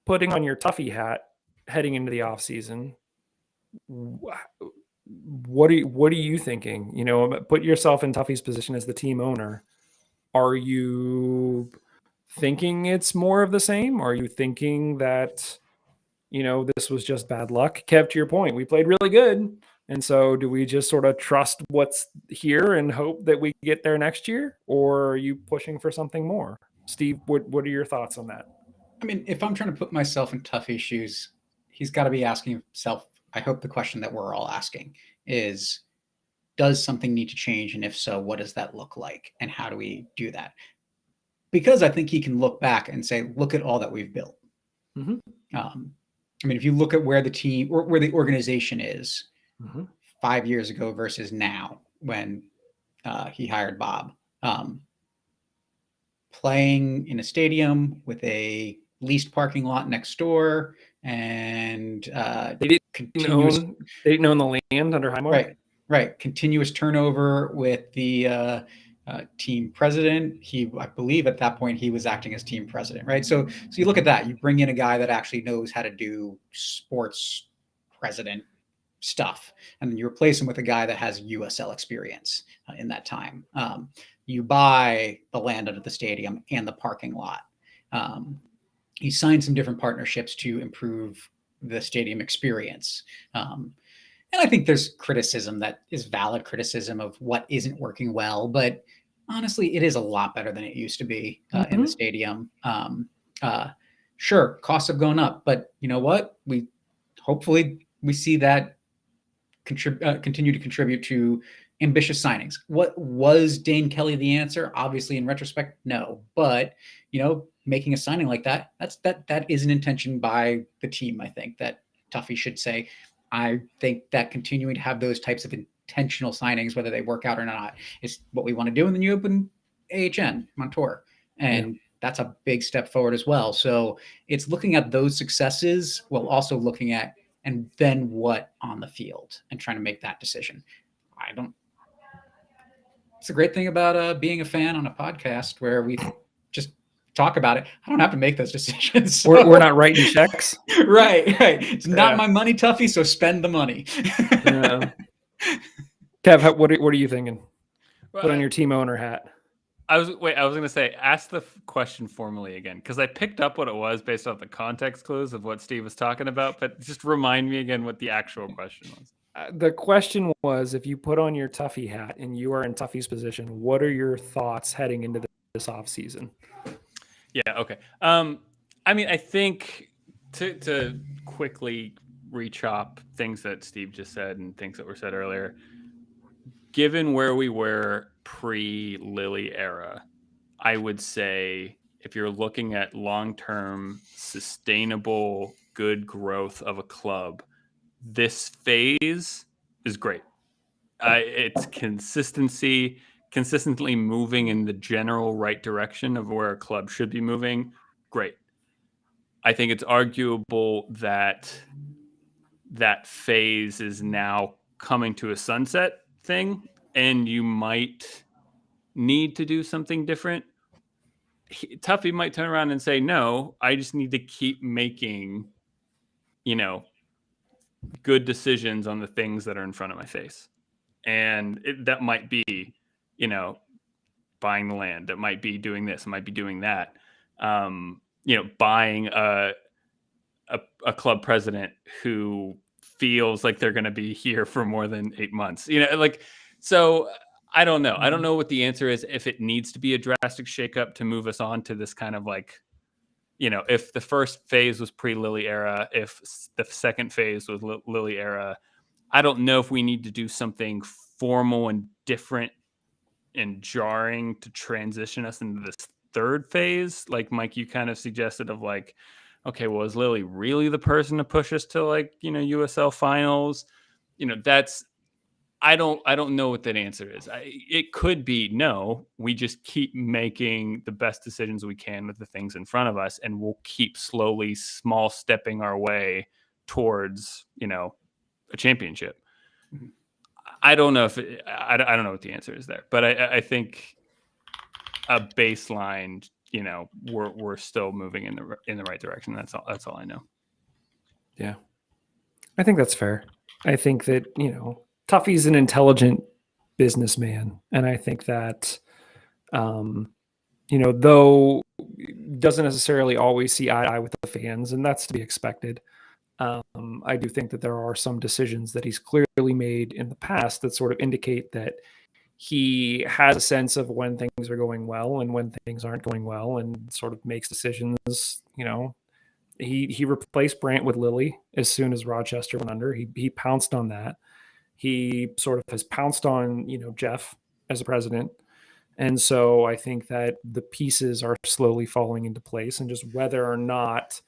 putting on your Tuffy hat heading into the offseason. What are you thinking? You know, put yourself in Tuffy's position as the team owner. Are you thinking it's more of the same? Or are you thinking that, you know, this was just bad luck? Kev, to your point, we played really good. And so do we just sort of trust what's here and hope that we get there next year? Or are you pushing for something more? Steve, what are your thoughts on that? I mean, if I'm trying to put myself in Tuffy's shoes, he's got to be asking himself, I hope the question that we're all asking is, does something need to change? And if so, what does that look like? And how do we do that? Because I think he can look back and say, look at all that we've built. Mm-hmm. I mean, if you look at where the team or where the organization is 5 years ago versus now when he hired Bob, playing in a stadium with a leased parking lot next door, and They continuous didn't own the land under Highmark. right continuous turnover with the team president. I believe at that point he was acting as team president, right? So you look at that, you bring in a guy that actually knows how to do sports president stuff, and then you replace him with a guy that has USL experience in that time. You buy the land under the stadium and the parking lot. You sign some different partnerships to improve the stadium experience. And I think there's criticism that is valid criticism of what isn't working well, but honestly, it is a lot better than it used to be in the stadium. Sure, costs have gone up, but you know what? Hopefully we see that continue to contribute to ambitious signings. What was Dane Kelly the answer? Obviously, in retrospect, no. But making a signing like that is an intention by the team. I think that Tuffy should say, I think that continuing to have those types of intentional signings, whether they work out or not, is what we want to do. And then you open AHN Montour, and that's a big step forward as well. So it's looking at those successes while also looking at, and then what on the field, and trying to make that decision. It's a great thing about being a fan on a podcast where we just talk about it. I don't have to make those decisions. So. We're not writing checks. Right. It's not my money, Tuffy, so spend the money. Kev, what are you thinking? Put on your team owner hat. I was going to say, ask the question formally again, because I picked up what it was based off the context clues of what Steve was talking about, but just remind me again what the actual question was. The question was, if you put on your Tuffy hat and you are in Tuffy's position, what are your thoughts heading into this offseason? Yeah, okay. I think to quickly rechop things that Steve just said and things that were said earlier, given where we were pre-Lily era, I would say if you're looking at long-term, sustainable, good growth of a club, this phase is great. It's consistently moving in the general right direction of where a club should be moving. Great. I think it's arguable that that phase is now coming to a sunset thing, and you might need to do something different. Tuffy might turn around and say, no, I just need to keep making, good decisions on the things that are in front of my face. And that might be, buying the land. That might be doing this. It might be doing that. Buying a club president who feels like they're going to be here for more than 8 months. So I don't know. I don't know what the answer is, if it needs to be a drastic shakeup to move us on to this kind of if the first phase was pre-Lily era, if the second phase was Lily era, I don't know if we need to do something formal and different and jarring to transition us into this third phase. Like Mike, you kind of suggested of okay, well, is Lily really the person to push us to USL finals? I don't know what that answer is. It could be no. We just keep making the best decisions we can with the things in front of us, and we'll keep slowly, small stepping our way towards a championship. Mm-hmm. I don't know I don't know what the answer is there, but I think a baseline. We're still moving in the right direction. That's all I know. Yeah, I think that's fair. I think that Tuffy's an intelligent businessman, and I think that, though doesn't necessarily always see eye to eye with the fans, and that's to be expected. I do think that there are some decisions that he's clearly made in the past that sort of indicate that he has a sense of when things are going well and when things aren't going well, and sort of makes decisions. He replaced Brandt with Lily as soon as Rochester went under. He pounced on that. He sort of has pounced on, Jeff as a president. And so I think that the pieces are slowly falling into place, and just whether or not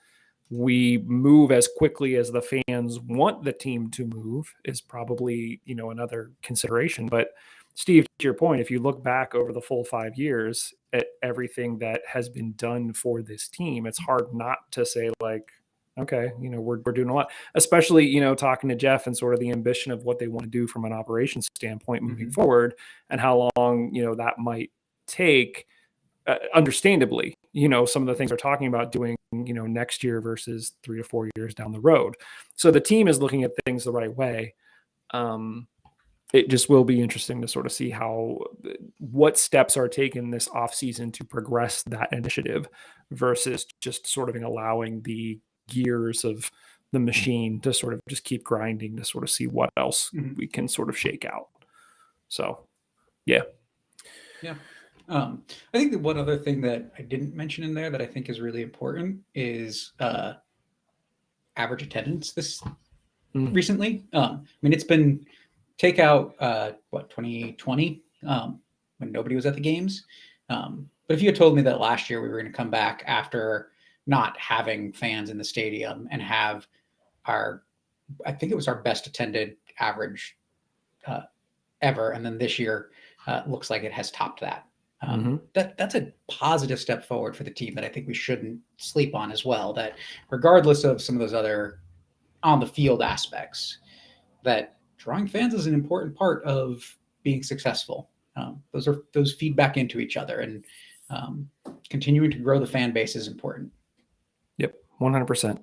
we move as quickly as the fans want the team to move is probably, another consideration. But Steve, to your point, if you look back over the full 5 years at everything that has been done for this team, it's hard not to say like, okay, we're doing a lot, especially, talking to Jeff and sort of the ambition of what they want to do from an operations standpoint moving forward and how long, that might take. Understandably, some of the things they're talking about doing, next year versus 3 to 4 years down the road. So the team is looking at things the right way. It just will be interesting to sort of see what steps are taken this offseason to progress that initiative versus just sort of allowing the gears of the machine to sort of just keep grinding to sort of see what else we can sort of shake out. So, yeah. Yeah. I think that one other thing that I didn't mention in there that I think is really important is average attendance this recently. I mean, it's been take out 2020 when nobody was at the games. But if you had told me that last year we were going to come back after not having fans in the stadium and have I think it was our best attended average ever, and then this year looks like it has topped that. That's a positive step forward for the team that I think we shouldn't sleep on as well, that regardless of some of those other on the field aspects, that drawing fans is an important part of being successful. Those feed back into each other, and continuing to grow the fan base is important. Yep. 100%.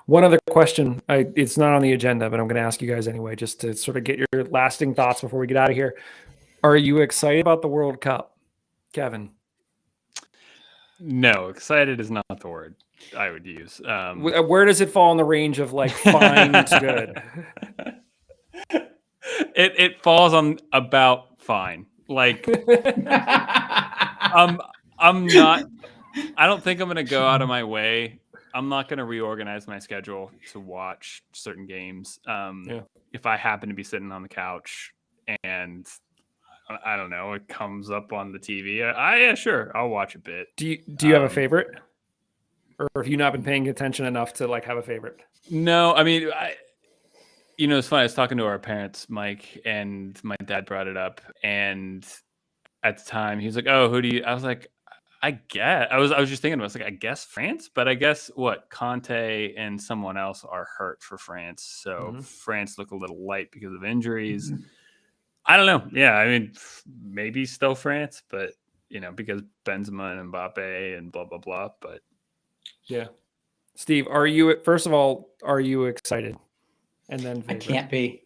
One other question, it's not on the agenda, but I'm going to ask you guys anyway, just to sort of get your lasting thoughts before we get out of here. Are you excited about the World Cup? Kevin? No, excited is not the word I would use. Where does it fall in the range of like fine to good? It falls on about fine. Like, I'm not. I don't think I'm going to go out of my way. I'm not going to reorganize my schedule to watch certain games. If I happen to be sitting on the couch and I don't know, it comes up on the TV, yeah, sure, I'll watch a bit. Do you have a favorite, or have you not been paying attention enough to like have a favorite? No, I mean, it's funny. I was talking to our parents, Mike, and my dad brought it up, and at the time he was like, "Oh, who do you?" I was like, I guess I was just thinking, I was like, I guess France, but I guess what Conte and someone else are hurt for France, so France look a little light because of injuries. I don't know. Yeah, I mean, maybe still France, but because Benzema and Mbappe and blah blah blah. But yeah, Steve, first of all, are you excited? And then favorite? I can't be.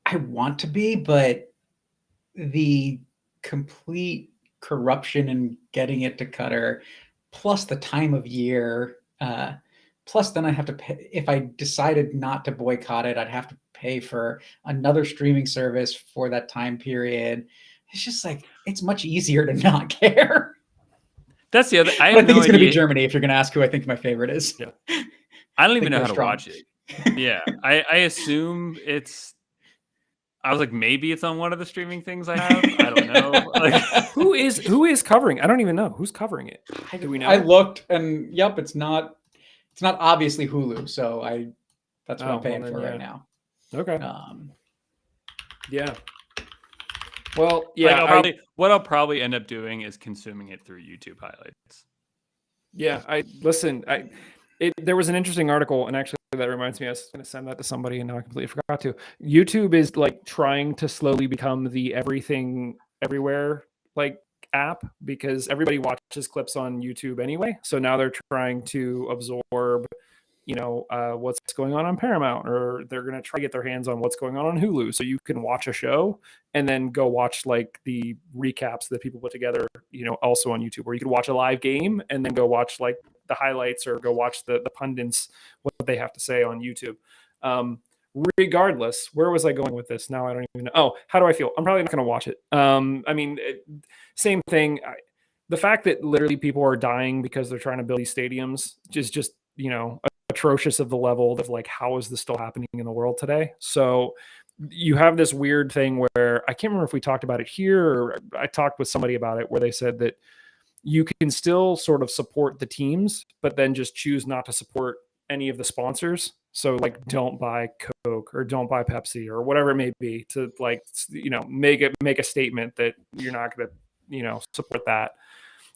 I want to be, but the complete corruption and getting it to Qatar, plus the time of year, plus then I have to pay. If I decided not to boycott it, I'd have to pay for another streaming service for that time period. It's just like, it's much easier to not care. That's the other. I think it's going to be Germany if you're going to ask who I think my favorite is. Yeah. I don't even know how to watch it. Yeah, I assume it's. I was like, maybe it's on one of the streaming things I have. I don't know. Like, who is covering? I don't even know who's covering it. Do we know? I looked, and yep, it's not obviously Hulu. So that's what I'm paying for right now. Okay. Yeah. Well, yeah. Like what I'll probably end up doing is consuming it through YouTube highlights. Yeah, there was an interesting article, and actually that reminds me, I was going to send that to somebody, and now I completely forgot to. YouTube is like trying to slowly become the everything everywhere like app, because everybody watches clips on YouTube anyway. So now they're trying to absorb, what's going on Paramount, or they're going to try to get their hands on what's going on Hulu. So you can watch a show and then go watch like the recaps that people put together, also on YouTube, or you could watch a live game and then go watch like the highlights, or go watch the pundits, what they have to say on YouTube. Regardless, where was I going with this? Now I don't even know. Oh, how do I feel? I'm probably not going to watch it. I mean, same thing. The fact that literally people are dying because they're trying to build these stadiums is just, atrocious of the level of like, how is this still happening in the world today? So you have this weird thing where I can't remember if we talked about it here, or I talked with somebody about it, where they said that you can still sort of support the teams, but then just choose not to support any of the sponsors. So like, don't buy Coke or don't buy Pepsi or whatever it may be, to like, make a statement that you're not going to, support that.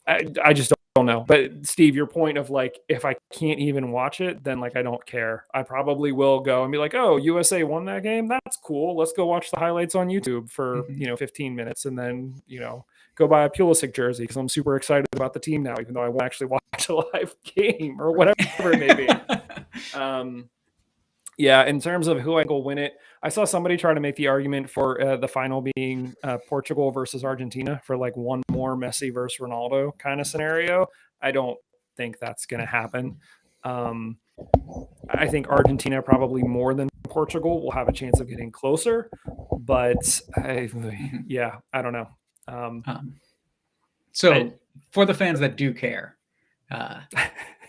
I just don't know. But Steve, your point of like, if I can't even watch it, then like, I don't care. I probably will go and be like, oh, USA won that game. That's cool. Let's go watch the highlights on YouTube for, 15 minutes, and then, go buy a Pulisic jersey because I'm super excited about the team now, even though I won't actually watch a live game or whatever it may be. Yeah, in terms of who I think will win it, I saw somebody try to make the argument for the final being Portugal versus Argentina for like one more Messi versus Ronaldo kind of scenario. I don't think that's going to happen. I think Argentina probably more than Portugal will have a chance of getting closer, but I don't know. So for the fans that do care,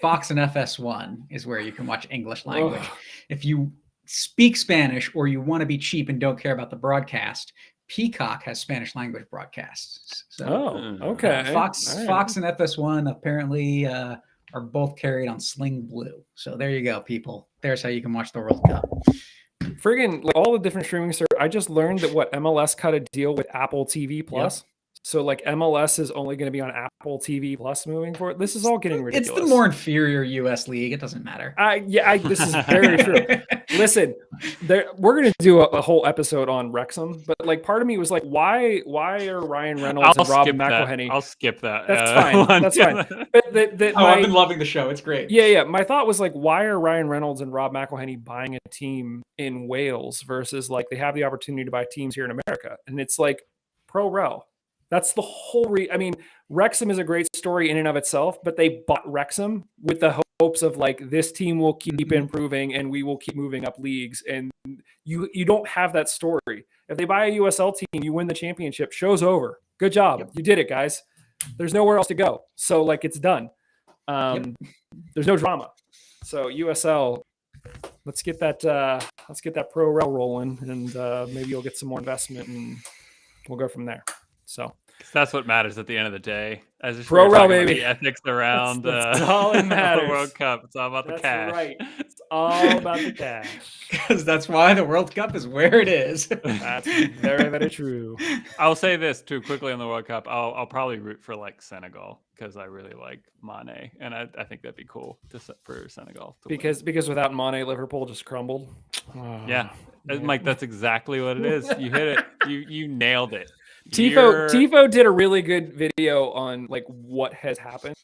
Fox and FS1 is where you can watch English language. If you speak Spanish or you want to be cheap and don't care about the broadcast, Peacock has Spanish language broadcasts. So, okay. Fox Right. and FS1 apparently are both carried on Sling Blue. So there you go, people. There's how you can watch the World Cup. Friggin' like all the different streaming services. I just learned that MLS cut a deal with Apple TV Plus. Yep. So like MLS is only going to be on Apple TV Plus moving forward. This is all getting ridiculous. It's the more inferior US league. It doesn't matter. This is very true. Listen, we're going to do a whole episode on Wrexham, but like part of me was like, why are Ryan Reynolds and Rob McElhenney? I'll skip that. That's fine. That's fine. But I've been loving the show. It's great. Yeah. My thought was like, why are Ryan Reynolds and Rob McElhenney buying a team in Wales versus like they have the opportunity to buy teams here in America? And it's like pro rel. That's the whole Wrexham is a great story in and of itself, but they bought Wrexham with the hopes of like, this team will keep improving and we will keep moving up leagues. And you don't have that story. If they buy a USL team, you win the championship, show's over. Good job. Yep. You did it, guys. There's nowhere else to go. So like, it's done. There's no drama. So USL, let's get that pro rel rolling, and maybe you'll get some more investment and we'll go from there. So that's what matters at the end of the day. As pro rel, baby. The ethics around that's all that matters. The World Cup. It's all about the cash. Right. It's all about the cash. Because that's why the World Cup is where it is. That's very, very true. I'll say this too quickly on the World Cup. I'll probably root for like Senegal because I really like Mane, and I think that'd be cool for Senegal. Because without Mane, Liverpool just crumbled. Yeah, Mike, that's exactly what it is. You hit it. You nailed it. Tifo did a really good video on like what has happened,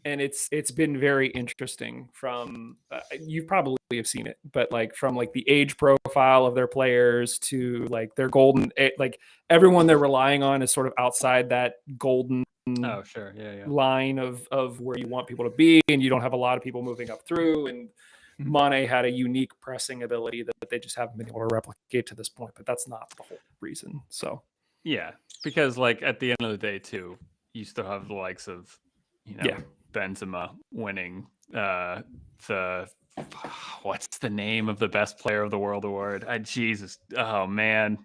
and it's been very interesting. From you probably have seen it, but like from like the age profile of their players to like their golden, like everyone they're relying on is sort of outside that golden line of where you want people to be, and you don't have a lot of people moving up through. And Mane had a unique pressing ability that they just haven't been able to replicate to this point, but that's not the whole reason. So. Yeah, because like at the end of the day, too, you still have the likes of, Benzema winning the what's the name of the best player of the world award? Jesus, oh man,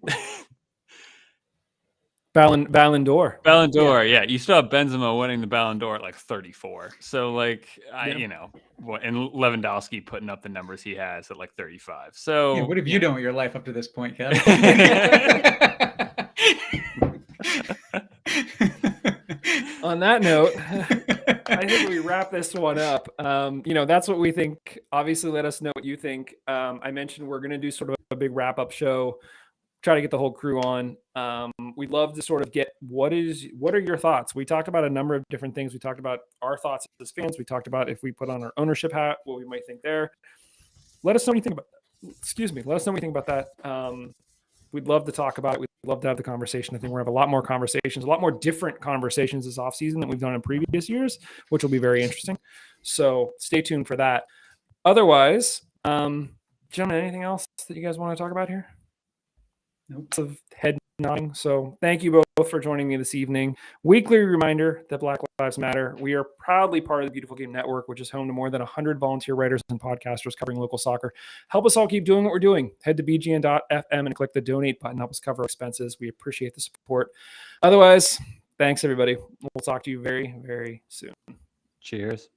Ballon d'Or. Ballon d'Or, yeah. You still have Benzema winning the Ballon d'Or at like 34. So like, and Lewandowski putting up the numbers he has at like 35. So what have you done with your life up to this point, Kev? On that note, I think we wrap this one up. That's what we think. Obviously, let us know what you think. I mentioned we're going to do sort of a big wrap-up show, try to get the whole crew on. We'd love to sort of get what are your thoughts? We talked about a number of different things. We talked about our thoughts as fans. We talked about if we put on our ownership hat, what we might think there. Let us know what you think about that. Excuse me. Let us know what you think about that. We'd love to talk about it. We'd love to have the conversation. I think we're going to have a lot more conversations, a lot more different conversations this offseason than we've done in previous years, which will be very interesting. So stay tuned for that. Otherwise, gentlemen, anything else that you guys want to talk about here? Nope. Of head nodding. So thank you both for joining me this evening. Weekly reminder that Black Lives Matter. We are proudly part of the Beautiful Game Network, which is home to more than 100 volunteer writers and podcasters covering local soccer. Help us all keep doing what we're doing. Head to bgn.fm and click the donate button. Help us cover expenses. We appreciate the support. Otherwise, thanks everybody. We'll talk to you very, very soon. Cheers.